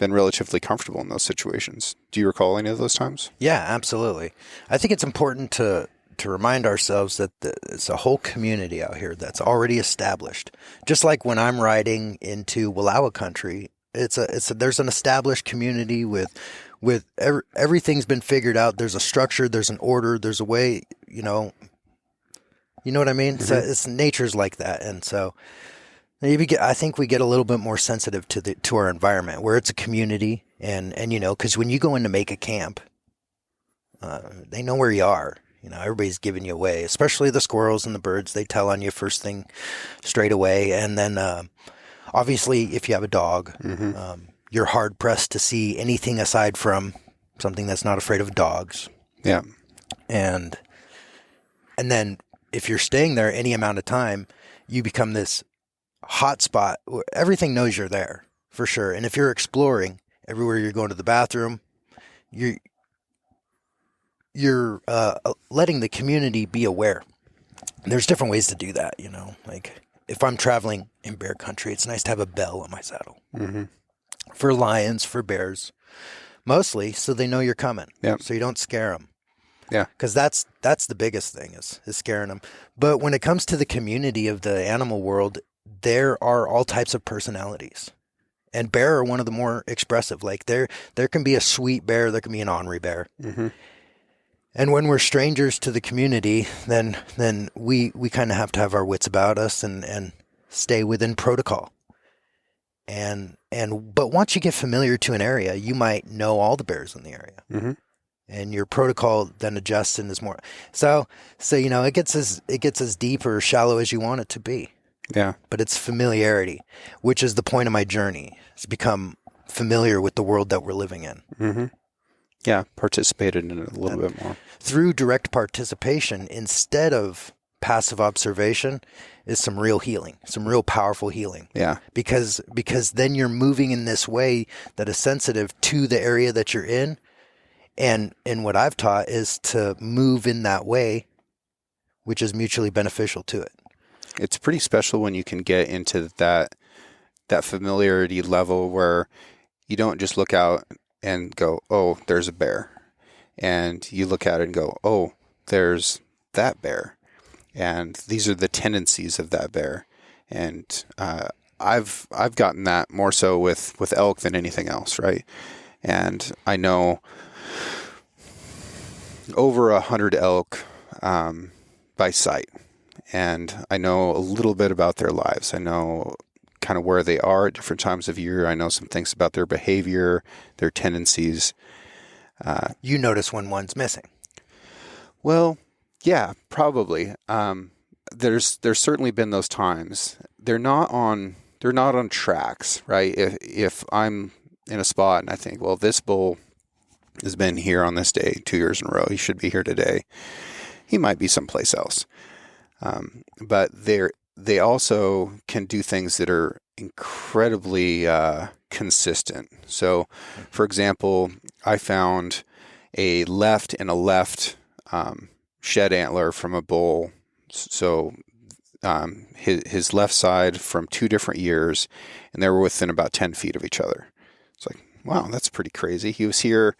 been relatively comfortable in those situations. Do you recall any of those times? Yeah, absolutely. I think it's important to remind ourselves that it's a whole community out here that's already established. Just like when I'm riding into Wallowa country, there's an established community with everything's been figured out. There's a structure, there's an order, there's a way, you know what I mean? So it's nature's like that. And so I think we get a little bit more sensitive to our environment, where it's a community, and because when you go in to make a camp, they know where you are. Everybody's giving you away, especially the squirrels and the birds. They tell on you first thing straight away. And then obviously if you have a dog, you're hard pressed to see anything aside from something that's not afraid of dogs. Yeah. And then if you're staying there any amount of time, you become this hot spot where everything knows you're there for sure. And if you're exploring everywhere, you're going to the bathroom, you're letting the community be aware. There's different ways to do that, like if I'm traveling in bear country, it's nice to have a bell on my saddle. For lions, for bears, mostly so they know you're coming. Yeah. So you don't scare them. Yeah. Because that's the biggest thing is scaring them. But when it comes to the community of the animal world, there are all types of personalities. And bear are one of the more expressive. Like there can be a sweet bear, there can be an ornery bear. And when we're strangers to the community, then we kind of have to have our wits about us and stay within protocol. But once you get familiar to an area, you might know all the bears in the area. And your protocol then adjusts and is more. So it gets as deep or shallow as you want it to be. Yeah. But it's familiarity, which is the point of my journey. It's become familiar with the world that we're living in. Yeah, participated in it a little bit more. Through direct participation instead of passive observation is some real healing, some real powerful healing. Yeah. Because then you're moving in this way that is sensitive to the area that you're in. And what I've taught is to move in that way, which is mutually beneficial to it. It's pretty special when you can get into that familiarity level where you don't just look out and go, oh, there's a bear. And you look at it and go, oh, there's that bear. And these are the tendencies of that bear. And I've gotten that more so with elk than anything else, right? And I know over 100 elk by sight, and I know a little bit about their lives. I know kind of where they are at different times of year. I know some things about their behavior, their tendencies. You notice when one's missing. Well, yeah, probably. There's certainly been those times. They're not on tracks, right? If I'm in a spot and I think, well, this bull has been here on this day 2 years in a row, he should be here today. He might be someplace else. But they also can do things that are incredibly consistent. So, for example, I found a left shed antler from a bull. So his left side from 2 different years, and they were within about 10 feet of each other. It's like, wow, that's pretty crazy. He was here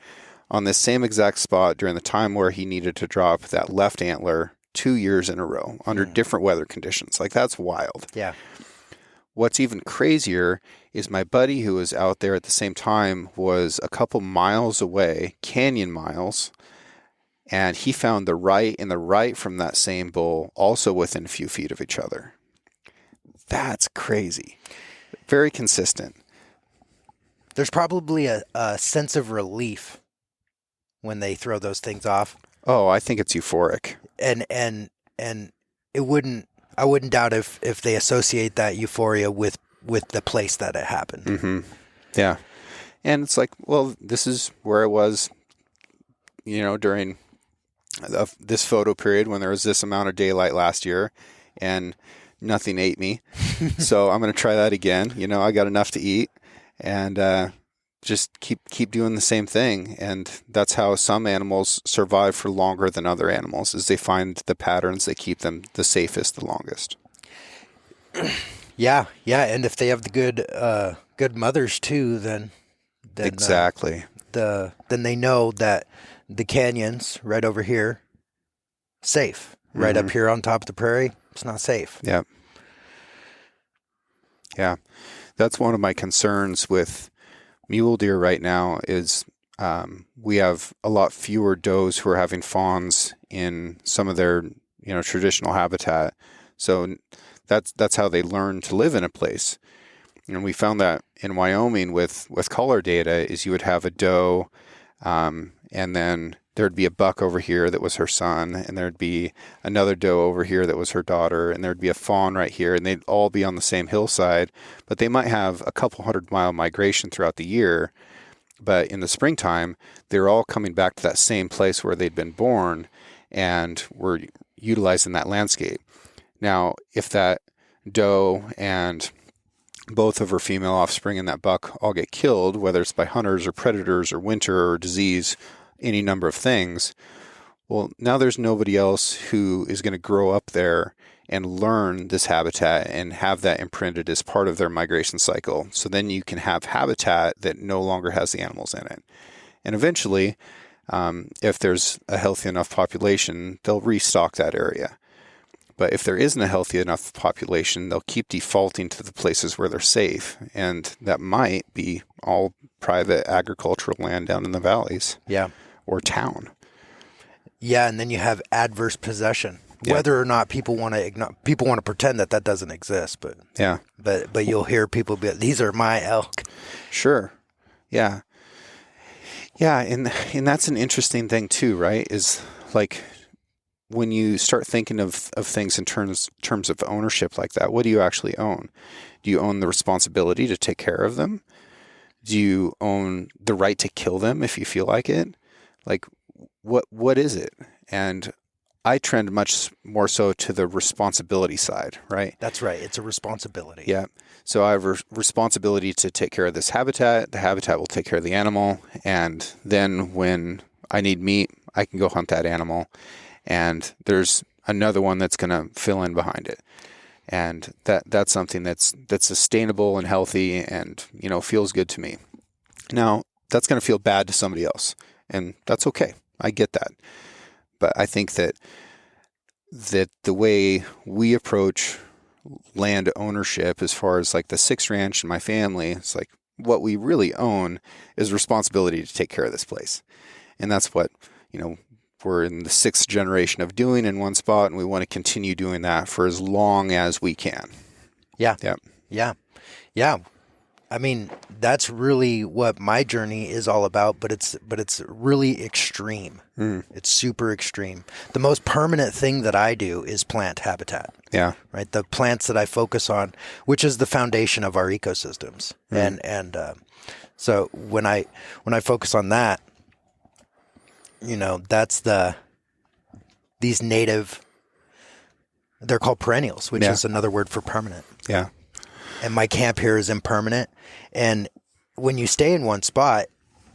on this same exact spot during the time where he needed to drop that left antler 2 years in a row under different weather conditions. Like, that's wild. Yeah. What's even crazier is my buddy who was out there at the same time was a couple miles away, canyon miles, and he found the right from that same bull also within a few feet of each other. That's crazy. Very consistent. There's probably a sense of relief when they throw those things off. Oh, I think it's euphoric. And it wouldn't, I wouldn't doubt if they associate that euphoria with the place that it happened. Mm-hmm. Yeah. And it's like, well, this is where I was, during this photo period when there was this amount of daylight last year and nothing ate me. So I'm going to try that again. I got enough to eat and just keep doing the same thing. And that's how some animals survive for longer than other animals, is they find the patterns that keep them the safest the longest. Yeah. And if they have the good mothers too, then exactly. Then they know that the canyons right over here, safe. Right up here on top of the prairie, it's not safe. Yeah. Yeah. That's one of my concerns with mule deer right now is we have a lot fewer does who are having fawns in some of their, traditional habitat. So that's how they learn to live in a place. And we found that in Wyoming with collar data is you would have a doe, and then there'd be a buck over here that was her son, and there'd be another doe over here that was her daughter, and there'd be a fawn right here, and they'd all be on the same hillside, but they might have a couple 100-mile migration throughout the year. But in the springtime, they're all coming back to that same place where they'd been born, and were utilizing that landscape. Now, if that doe and both of her female offspring and that buck all get killed, whether it's by hunters or predators or winter or disease, any number of things, well, now there's nobody else who is going to grow up there and learn this habitat and have that imprinted as part of their migration cycle. So then you can have habitat that no longer has the animals in it. And eventually, if there's a healthy enough population, they'll restock that area. But if there isn't a healthy enough population, they'll keep defaulting to the places where they're safe. And that might be all private agricultural land down in the valleys. Yeah. Or town. Yeah, and then you have adverse possession. Yeah. Whether or not people want to pretend that doesn't exist, but yeah. But you'll hear people be, these are my elk. Sure. Yeah. Yeah, and that's an interesting thing too, right? Is like when you start thinking of things in terms of ownership like that, what do you actually own? Do you own the responsibility to take care of them? Do you own the right to kill them if you feel like it? Like, what is it? And I trend much more so to the responsibility side, right? That's right. It's a responsibility. Yeah. So I have a responsibility to take care of this habitat. The habitat will take care of the animal. And then when I need meat, I can go hunt that animal. And there's another one that's going to fill in behind it. And that's something that's sustainable and healthy and, feels good to me. Now, that's going to feel bad to somebody else. And that's okay. I get that. But I think that the way we approach land ownership as far as like the six ranch and my family. It's like what we really own is responsibility to take care of this place. And that's what, we're in the sixth generation of doing in one spot, and we want to continue doing that for as long as we can. Yeah. Yep. Yeah. Yeah. I mean, that's really what my journey is all about, but it's really extreme. It's super extreme. The most permanent thing that I do is plant habitat. Yeah. Right. The plants that I focus on, which is the foundation of our ecosystems. So when I focus on that, that's these native, they're called perennials, which is another word for permanent. Yeah. And my camp here is impermanent. And when you stay in one spot,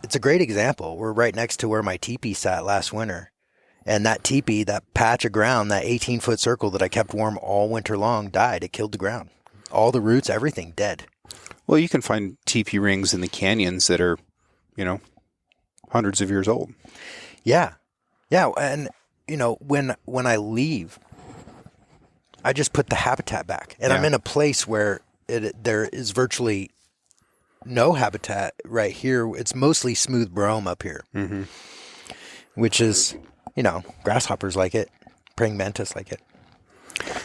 it's a great example. We're right next to where my teepee sat last winter. And that teepee, that patch of ground, that 18-foot circle that I kept warm all winter long died. It killed the ground. All the roots, everything dead. Well, you can find teepee rings in the canyons that are, hundreds of years old. Yeah. Yeah. And, when I leave, I just put the habitat back. And I'm in a place where there is virtually no habitat right here. It's mostly smooth brome up here, which is, grasshoppers like it, praying mantis like it.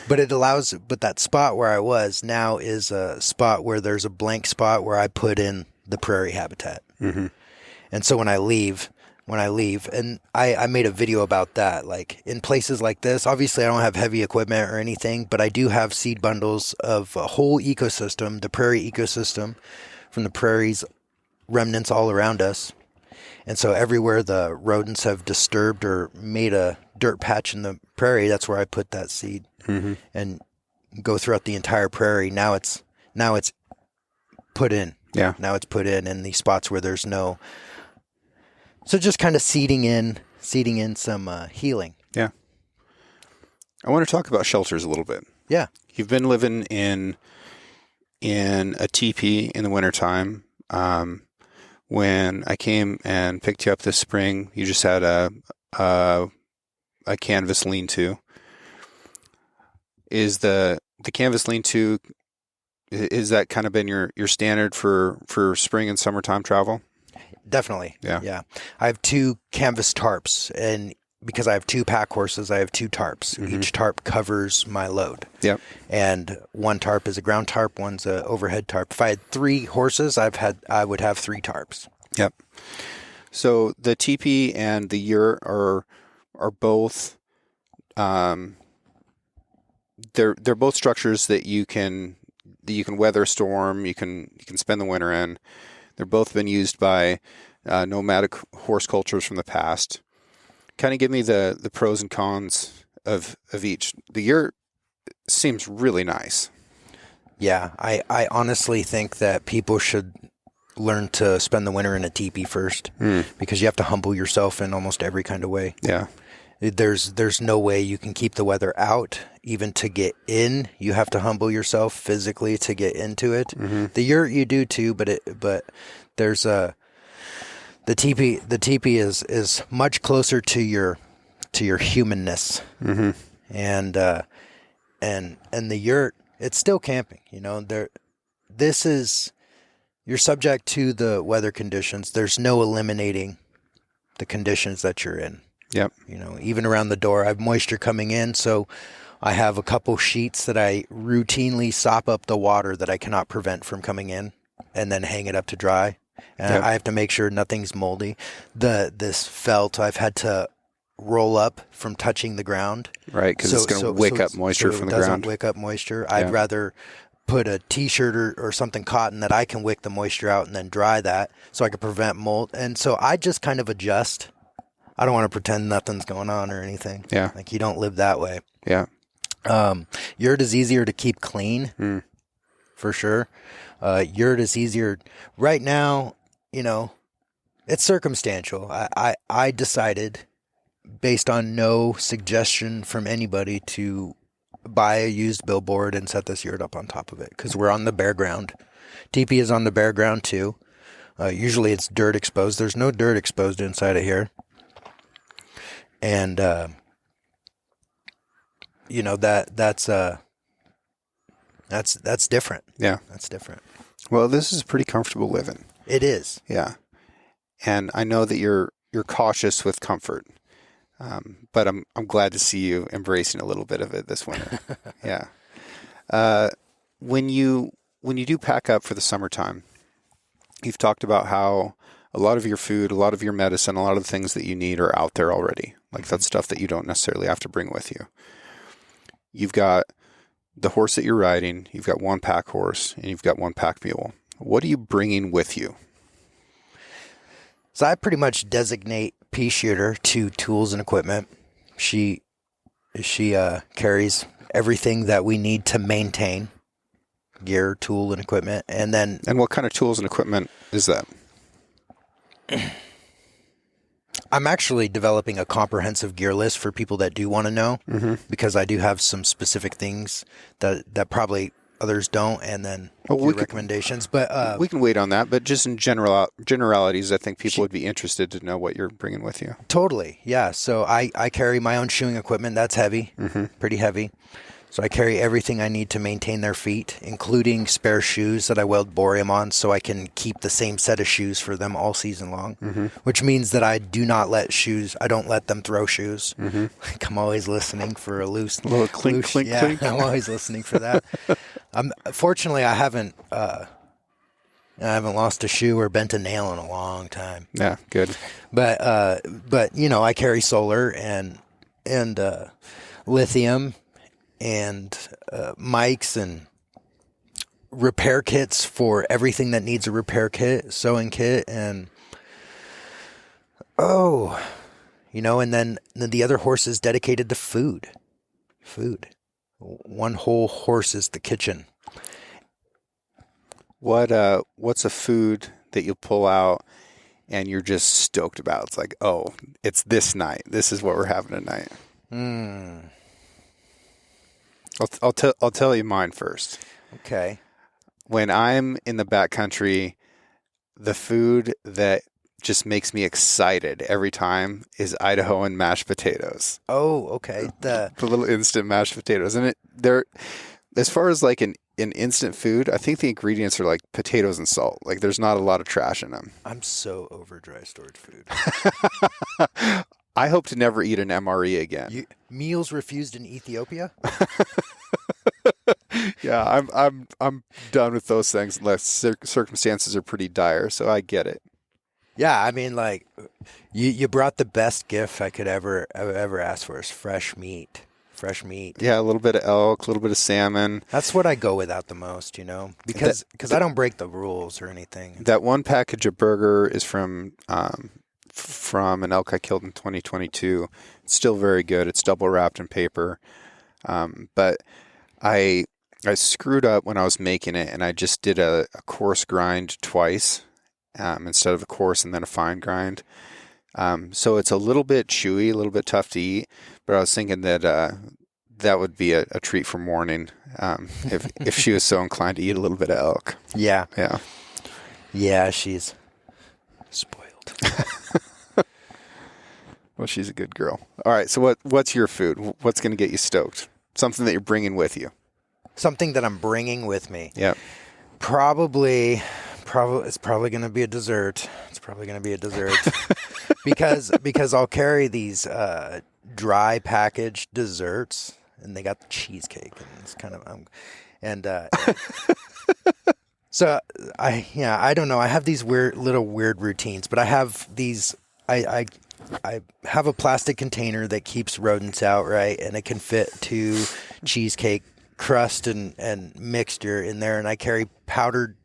But that spot where I was now is a spot where there's a blank spot where I put in the prairie habitat. And so when I leave, and I made a video about that, like in places like this, obviously I don't have heavy equipment or anything, but I do have seed bundles of a whole ecosystem, the prairie ecosystem, from the prairies remnants all around us. And so everywhere the rodents have disturbed or made a dirt patch in the prairie, that's where I put that seed and go throughout the entire prairie. Now it's put in. Yeah. Now it's put in these spots where there's no. So just kind of seeding in some healing. Yeah. I want to talk about shelters a little bit. Yeah. You've been living in a teepee in the wintertime. When I came and picked you up this spring, you just had a canvas lean-to. Is the canvas lean-to, is that kind of been your standard for spring and summertime travel? Definitely. Yeah. I have 2 canvas tarps, and because I have 2 pack horses, I have 2 tarps. Each tarp covers my load. Yep. And one tarp is a ground tarp, one's a overhead tarp. If I had 3 horses, I would have 3 tarps. Yep. So the teepee and the yurt are both they're both structures that you can weather a storm, you can spend the winter in. They're both been used by nomadic horse cultures from the past. Kind of give me the pros and cons of each. The yurt seems really nice. Yeah, I honestly think that people should learn to spend the winter in a teepee first, because you have to humble yourself in almost every kind of way. Yeah. There's no way you can keep the weather out. Even to get in, you have to humble yourself physically to get into it. The yurt you do too, but there's the teepee is much closer to your humanness. And the yurt, it's still camping. You're subject to the weather conditions. There's no eliminating the conditions that you're in. Yep. Even around the door, I have moisture coming in, so I have a couple sheets that I routinely sop up the water that I cannot prevent from coming in, and then hang it up to dry. And I have to make sure nothing's moldy. This felt I've had to roll up from touching the ground. Right, because it's going to wick up moisture from the ground. It doesn't wick up moisture. I'd rather put a t-shirt or something cotton that I can wick the moisture out and then dry that so I can prevent mold. And so I just kind of adjust. I don't want to pretend nothing's going on or anything. Yeah. Like, you don't live that way. Yeah. Yurt is easier to keep clean, for sure. Yurt is easier. Right now, it's circumstantial. I decided, based on no suggestion from anybody, to buy a used billboard and set this yurt up on top of it, because we're on the bare ground. Teepee is on the bare ground too. Usually it's dirt exposed. There's no dirt exposed inside of here. And, that's That's different. Yeah. That's different. Well, this is pretty comfortable living. It is. Yeah. And I know that you're cautious with comfort. But I'm glad to see you embracing a little bit of it this winter. Yeah. When you do pack up for the summertime, you've talked about how a lot of your food, a lot of your medicine, a lot of the things that you need are out there already. Like that's stuff that you don't necessarily have to bring with you. You've got the horse that you're riding, you've got one pack horse, and you've got one pack mule. What are you bringing with you? So I pretty much designate pea shooter to tools and equipment. She carries everything that we need to maintain gear, tool, and equipment. And what kind of tools and equipment is that? I'm actually developing a comprehensive gear list for people that do want to know, because I do have some specific things that probably others don't, and then recommendations. But we can wait on that. But just in generalities, I think people would be interested to know what you're bringing with you. Totally, yeah. So I carry my own shoeing equipment. That's heavy, pretty heavy. So I carry everything I need to maintain their feet, including spare shoes that I weld borium on, so I can keep the same set of shoes for them all season long. Which means that I don't let them throw shoes. Like I'm always listening for a little clink, clink, yeah, clink. I'm always listening for that. Fortunately, I haven't lost a shoe or bent a nail in a long time. Yeah, good. But I carry solar and lithium and mics and repair kits for everything that needs a repair kit, sewing kit, and and then the other horse is dedicated to food. One whole horse is the kitchen. What's a food that you pull out and you're just stoked about? It's like, oh, it's this night. This is what we're having tonight. I'll tell you mine first. Okay. When I'm in the backcountry, the food that just makes me excited every time is Idahoan mashed potatoes. Oh, okay. The little instant mashed potatoes, and they're as far as like an instant food, I think the ingredients are like potatoes and salt. Like there's not a lot of trash in them. I'm so over dry storage food. I hope to never eat an MRE again. Meals refused in Ethiopia? Yeah, I'm done with those things unless circumstances are pretty dire. So I get it. Yeah, I mean, like you brought the best gift I could ever ask for is fresh meat. Fresh meat. Yeah, a little bit of elk, a little bit of salmon. That's what I go without the most, because I don't break the rules or anything. That one package of burger is from an elk I killed in 2022. It's still very good. It's double wrapped in paper. But I screwed up when I was making it, and I just did a coarse grind twice instead of a coarse and then a fine grind. So it's a little bit chewy, a little bit tough to eat. But I was thinking that that would be a treat for morning if she was so inclined to eat a little bit of elk. Yeah. Yeah. Yeah, she's spoiled. Well, she's a good girl. All right. So what's your food? What's going to get you stoked? Something that you're bringing with you. Something that I'm bringing with me. Yeah. Probably it's probably going to be a dessert. It's probably going to be a dessert because I'll carry these dry packaged desserts, and they got the cheesecake, and it's kind of so I don't know. I have these weird routines, but I have these. I have a plastic container that keeps rodents out, right, and it can fit 2 cheesecake crust and mixture in there, and I carry powdered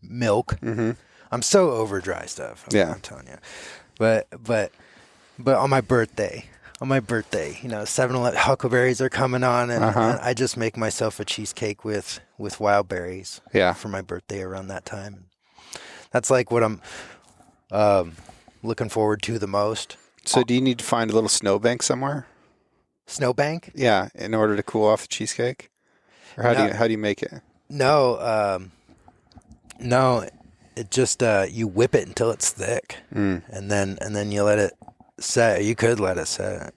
milk. I'm so over dry stuff. I'm telling you. But on my birthday, 7-Eleven huckleberries are coming on, and I just make myself a cheesecake with wild berries. Yeah. For my birthday around that time. That's like what I'm looking forward to the most. So do you need to find a little snowbank somewhere? Snowbank? Yeah, in order to cool off the cheesecake? Or how do you make it? No, it just you whip it until it's thick, and then you let it set. You could let it set.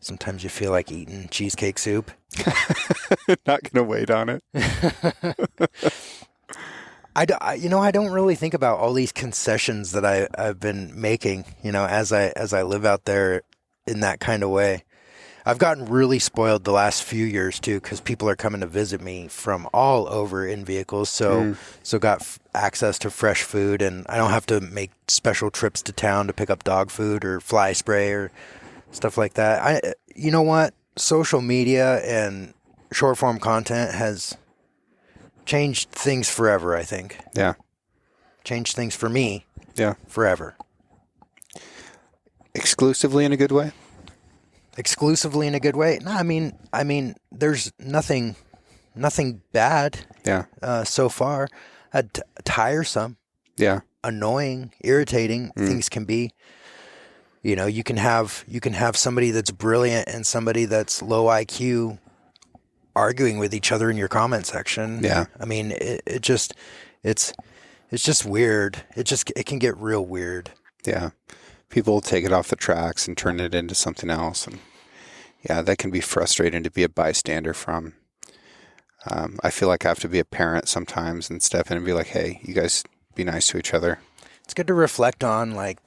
sometimes you feel like eating cheesecake soup. Not going to wait on it. I don't really think about all these concessions that I've been making, as I live out there in that kind of way. I've gotten really spoiled the last few years too, because people are coming to visit me from all over in vehicles. So got access to fresh food, and I don't have to make special trips to town to pick up dog food or fly spray or stuff like that. You know what? Social media and short form content has changed things forever, I think. Yeah. Changed things for me. Yeah. Forever. Exclusively in a good way? Exclusively in a good way? No, I mean, there's nothing bad. Yeah. So far. Tiresome. Yeah. Annoying, irritating things can be. You can have somebody that's brilliant and somebody that's low IQ arguing with each other in your comment section. Yeah. I mean, it's just weird. It can get real weird. Yeah. People take it off the tracks and turn it into something else. And yeah, that can be frustrating to be a bystander from. I feel like I have to be a parent sometimes and step in and be like, hey, you guys be nice to each other. It's good to reflect on, like,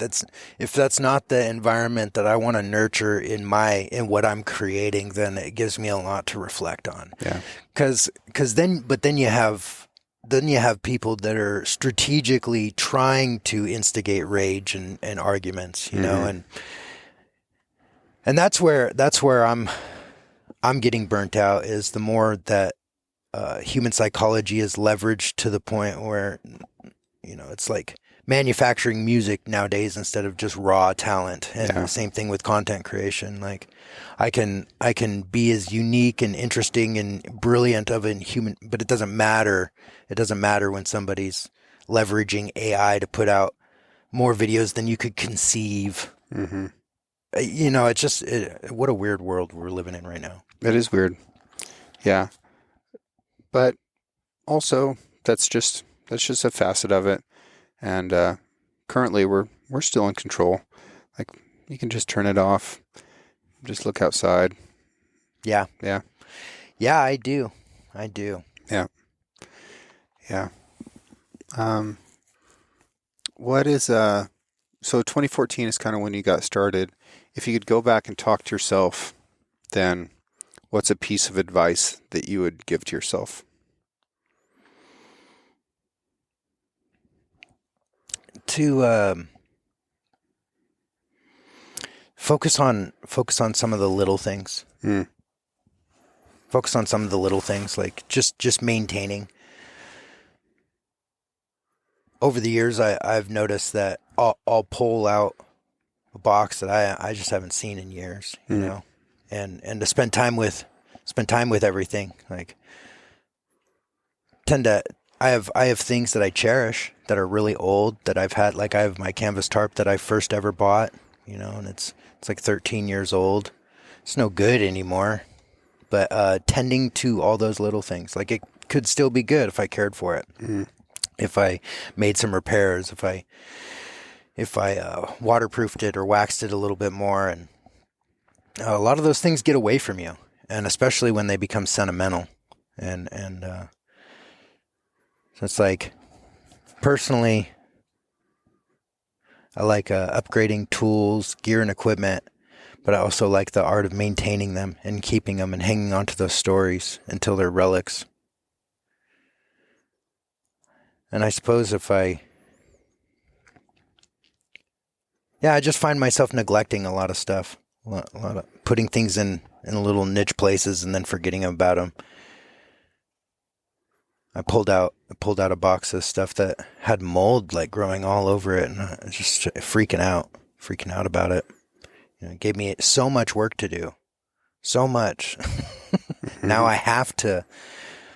if that's not the environment that I want to nurture in what I'm creating, then it gives me a lot to reflect on. Yeah. Cause then you have people that are strategically trying to instigate rage and arguments, and that's where I'm getting burnt out, is the more that human psychology is leveraged to the point where, it's like manufacturing music nowadays instead of just raw talent. And the same thing with content creation. Like, I can be as unique and interesting and brilliant of a human, but it doesn't matter. It doesn't matter when somebody's leveraging AI to put out more videos than you could conceive. Mm-hmm. It's just, what a weird world we're living in right now. It is weird. Yeah. But also that's just a facet of it. And currently we're still in control. Like, you can just turn it off. Just look outside. Yeah. Yeah. Yeah, I do. Yeah. Yeah. What is so 2014 is kind of when you got started. If you could go back and talk to yourself, then what's a piece of advice that you would give to yourself? To focus on some of the little things. Focus on some of the little things, like just maintaining. Over the years, I've noticed that I'll pull out a box that I just haven't seen in years, and to spend time with everything. Like, I have things that I cherish that are really old that I've had. Like, I have my canvas tarp that I first ever bought, and it's like 13 years old. It's no good anymore. But tending to all those little things, like, it could still be good if I cared for it. If I made some repairs, if I waterproofed it or waxed it a little bit more, and a lot of those things get away from you, and especially when they become sentimental, and so it's like, personally, I like upgrading tools, gear, and equipment, but I also like the art of maintaining them and keeping them and hanging on to those stories until they're relics. And I suppose I just find myself neglecting a lot of stuff, a lot of putting things in little niche places and then forgetting about them. I pulled out a box of stuff that had mold, like, growing all over it, and I was just freaking out about it. It gave me so much work to do, so much. Now I have to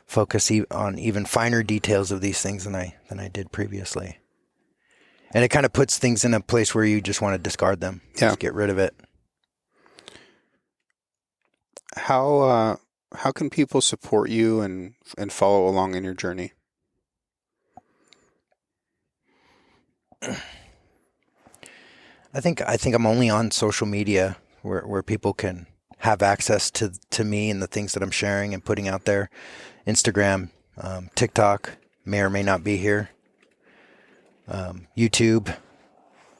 focus on even finer details of these things than I did previously. And it kind of puts things in a place where you just want to discard them. Yeah. Just get rid of it. How can people support you and follow along in your journey? I think I'm only on social media where people can have access to me and the things that I'm sharing and putting out there. Instagram, TikTok may or may not be here. YouTube.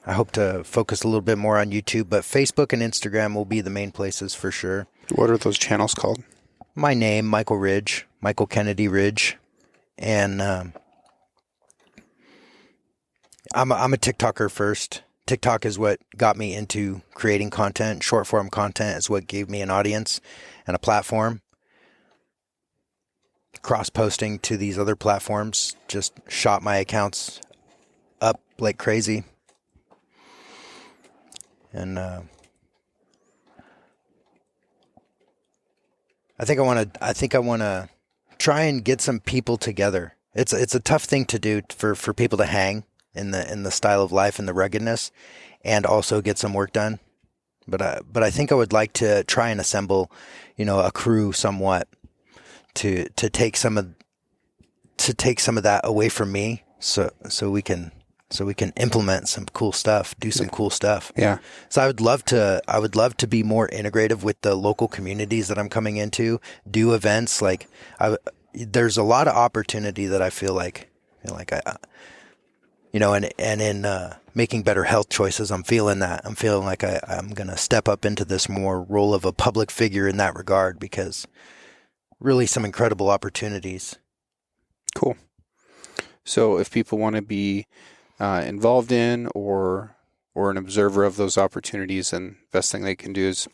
I hope to focus a little bit more on YouTube, but Facebook and Instagram will be the main places for sure. What are those channels called? My name, Michael Ridge, Michael Kennedy Ridge, and I'm a TikToker first. TikTok is what got me into creating content. Short form content is what gave me an audience and a platform. Cross posting to these other platforms just shot my accounts up like crazy. And I think I want to try and get some people together. It's a tough thing to do for people to hang in the style of life and the ruggedness, and also get some work done. But I think I would like to try and assemble, a crew somewhat to take some of that away from me, so we can implement some cool stuff, do some cool stuff. Yeah. So I would love to be more integrative with the local communities that I'm coming into, do events. Like there's a lot of opportunity that I feel like in making better health choices, I'm feeling that. I'm feeling like I'm going to step up into this more role of a public figure in that regard, because really some incredible opportunities. Cool. So if people want to be involved in or an observer of those opportunities, then best thing they can do is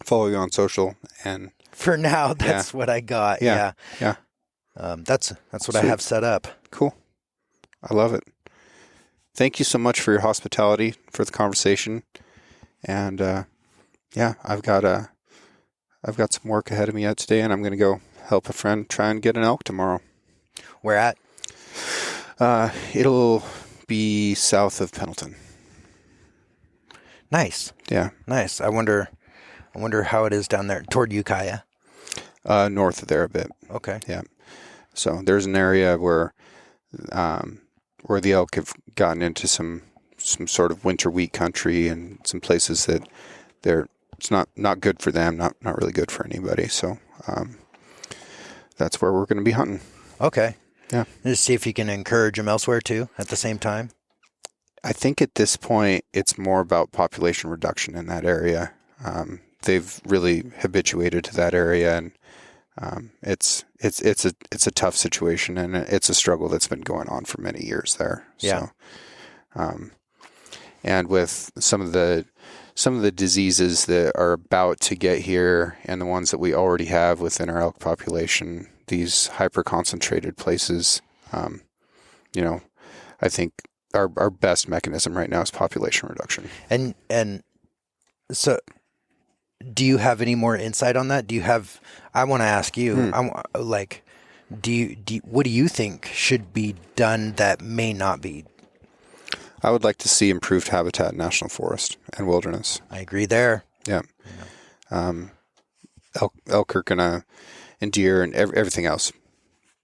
follow you on social. And for now, that's what I got. Yeah. That's what Sweet. I have set up. Cool. I love it. Thank you so much for your hospitality, for the conversation. And I've got some work ahead of me yet today, and I'm going to go help a friend try and get an elk tomorrow. Where at? It'll be south of Pendleton. Nice. Yeah. Nice. I wonder how it is down there toward Ukiah. North of there a bit. Okay. Yeah. So there's an area where the elk have gotten into some sort of winter wheat country, and some places that it's not good for them, not really good for anybody. So that's where we're going to be hunting. Okay. Yeah. Just see if you can encourage them elsewhere too at the same time. I think at this point it's more about population reduction in that area. They've really habituated to that area, and it's a tough situation, and it's a struggle that's been going on for many years there. Yeah. So, and with some of the diseases that are about to get here, and the ones that we already have within our elk population, these hyper concentrated places, I think our best mechanism right now is population reduction. And so, do you have any more insight on that? I want to ask you, what do you think should be done that may not be? I would like to see improved habitat in national forest and wilderness. I agree there. Yeah. Elk are gonna, and deer and everything else,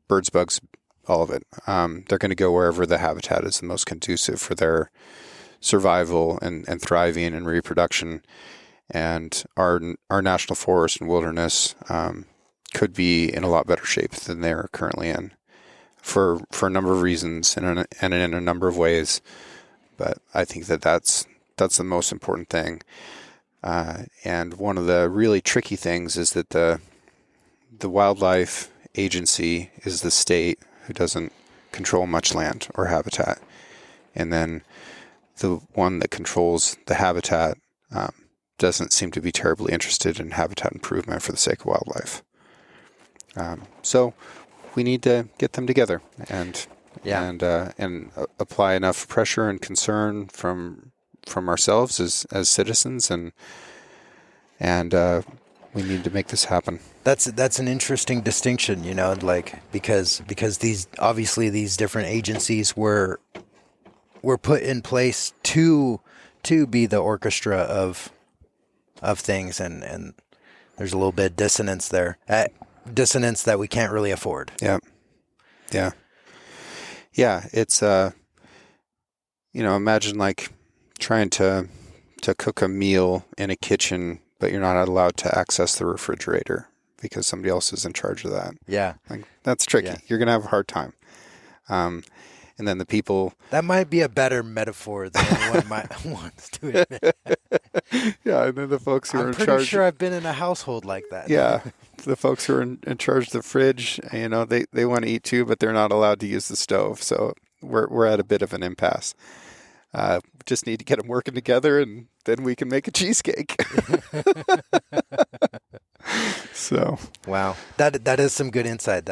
birds, bugs, all of it. They're going to go wherever the habitat is the most conducive for their survival and thriving and reproduction. And our national forest and wilderness could be in a lot better shape than they're currently in, for a number of reasons and in a number of ways. But I think that's the most important thing. And one of the really tricky things is that the wildlife agency is the state, who doesn't control much land or habitat. And then the one that controls the habitat doesn't seem to be terribly interested in habitat improvement for the sake of wildlife. So we need to get them together and apply enough pressure and concern from ourselves as citizens, and we need to make this happen. That's an interesting distinction, because these different agencies were put in place to be the orchestra of things, and there's a little bit of dissonance there. Dissonance that we can't really afford. Yeah. It's imagine like trying to to cook a meal in a kitchen, but you're not allowed to access the refrigerator because somebody else is in charge of that. Yeah. Like, that's tricky. Yeah. You're going to have a hard time. And then the people... That might be a better metaphor than anyone might wants to admit. Yeah, and then the folks who are in charge... I'm pretty sure I've been in a household like that. Yeah, the folks who are in charge of the fridge, you know, they want to eat too, but they're not allowed to use the stove. So we're at a bit of an impasse. Just need to get them working together, and then we can make a cheesecake. So... Wow. That is some good insight.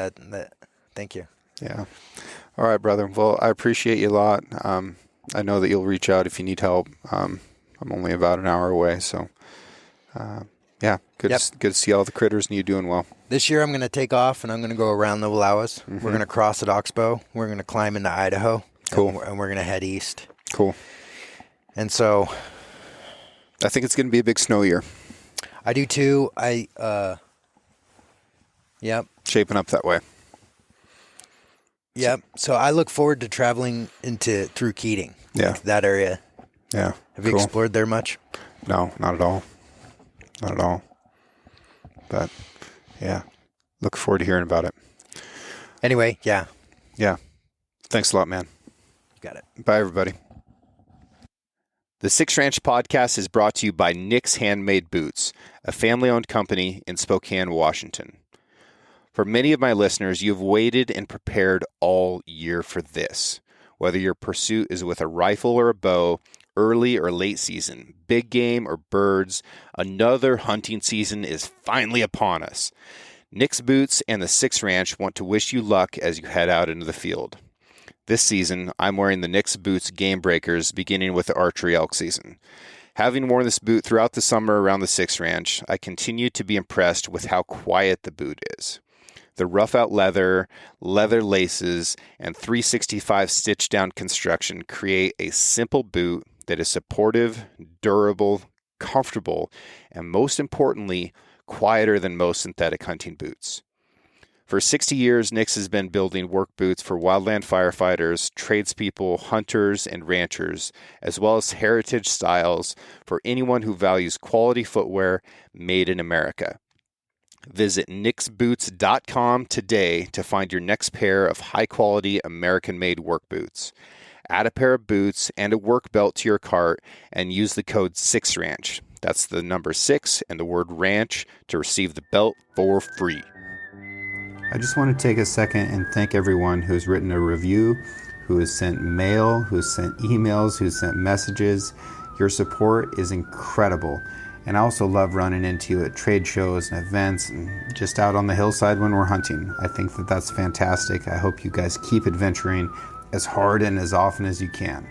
Thank you. Yeah. All right, brother. Well, I appreciate you a lot. I know that you'll reach out if you need help. I'm only about an hour away, so yeah, good. Yep. Good to see all the critters and you doing well. This year I'm going to take off and I'm going to go around the Wallowas. Mm-hmm. We're going to cross at Oxbow. We're going to climb into Idaho. Cool. And we're going to head east. Cool. And so I think it's going to be a big snow year. I do too. Yep. Shaping up that way. Yep. So I look forward to traveling through Keating. Yeah. Like that area. Yeah. Have you explored there much? No, not at all. Not at all. But yeah, look forward to hearing about it. Anyway, yeah. Yeah. Thanks a lot, man. You got it. Bye, everybody. The Six Ranch podcast is brought to you by Nick's Handmade Boots, a family-owned company in Spokane, Washington. For many of my listeners, you have waited and prepared all year for this. Whether your pursuit is with a rifle or a bow, early or late season, big game or birds, another hunting season is finally upon us. Nick's Boots and the Six Ranch want to wish you luck as you head out into the field. This season, I'm wearing the Nick's Boots Game Breakers, beginning with the archery elk season. Having worn this boot throughout the summer around the Six Ranch, I continue to be impressed with how quiet the boot is. The rough-out leather laces, and 365 stitch-down construction create a simple boot that is supportive, durable, comfortable, and most importantly, quieter than most synthetic hunting boots. For 60 years, Nick's has been building work boots for wildland firefighters, tradespeople, hunters, and ranchers, as well as heritage styles for anyone who values quality footwear made in America. Visit nicksboots.com today to find your next pair of high-quality American-made work boots. Add a pair of boots and a work belt to your cart and use the code 6RANCH. That's the number 6 and the word ranch to receive the belt for free. I just want to take a second and thank everyone who's written a review, who has sent mail, who has sent emails, who has sent messages. Your support is incredible. And I also love running into you at trade shows and events and just out on the hillside when we're hunting. I think that that's fantastic. I hope you guys keep adventuring as hard and as often as you can.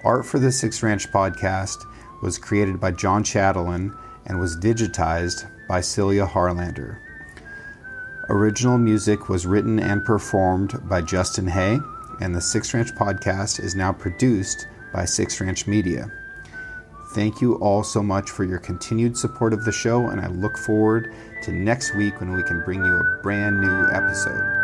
Art for the Six Ranch podcast was created by John Chatelain and was digitized by Celia Harlander. Original music was written and performed by Justin Hay, and the Six Ranch podcast is now produced by Six Ranch Media. Thank you all so much for your continued support of the show, and I look forward to next week when we can bring you a brand new episode.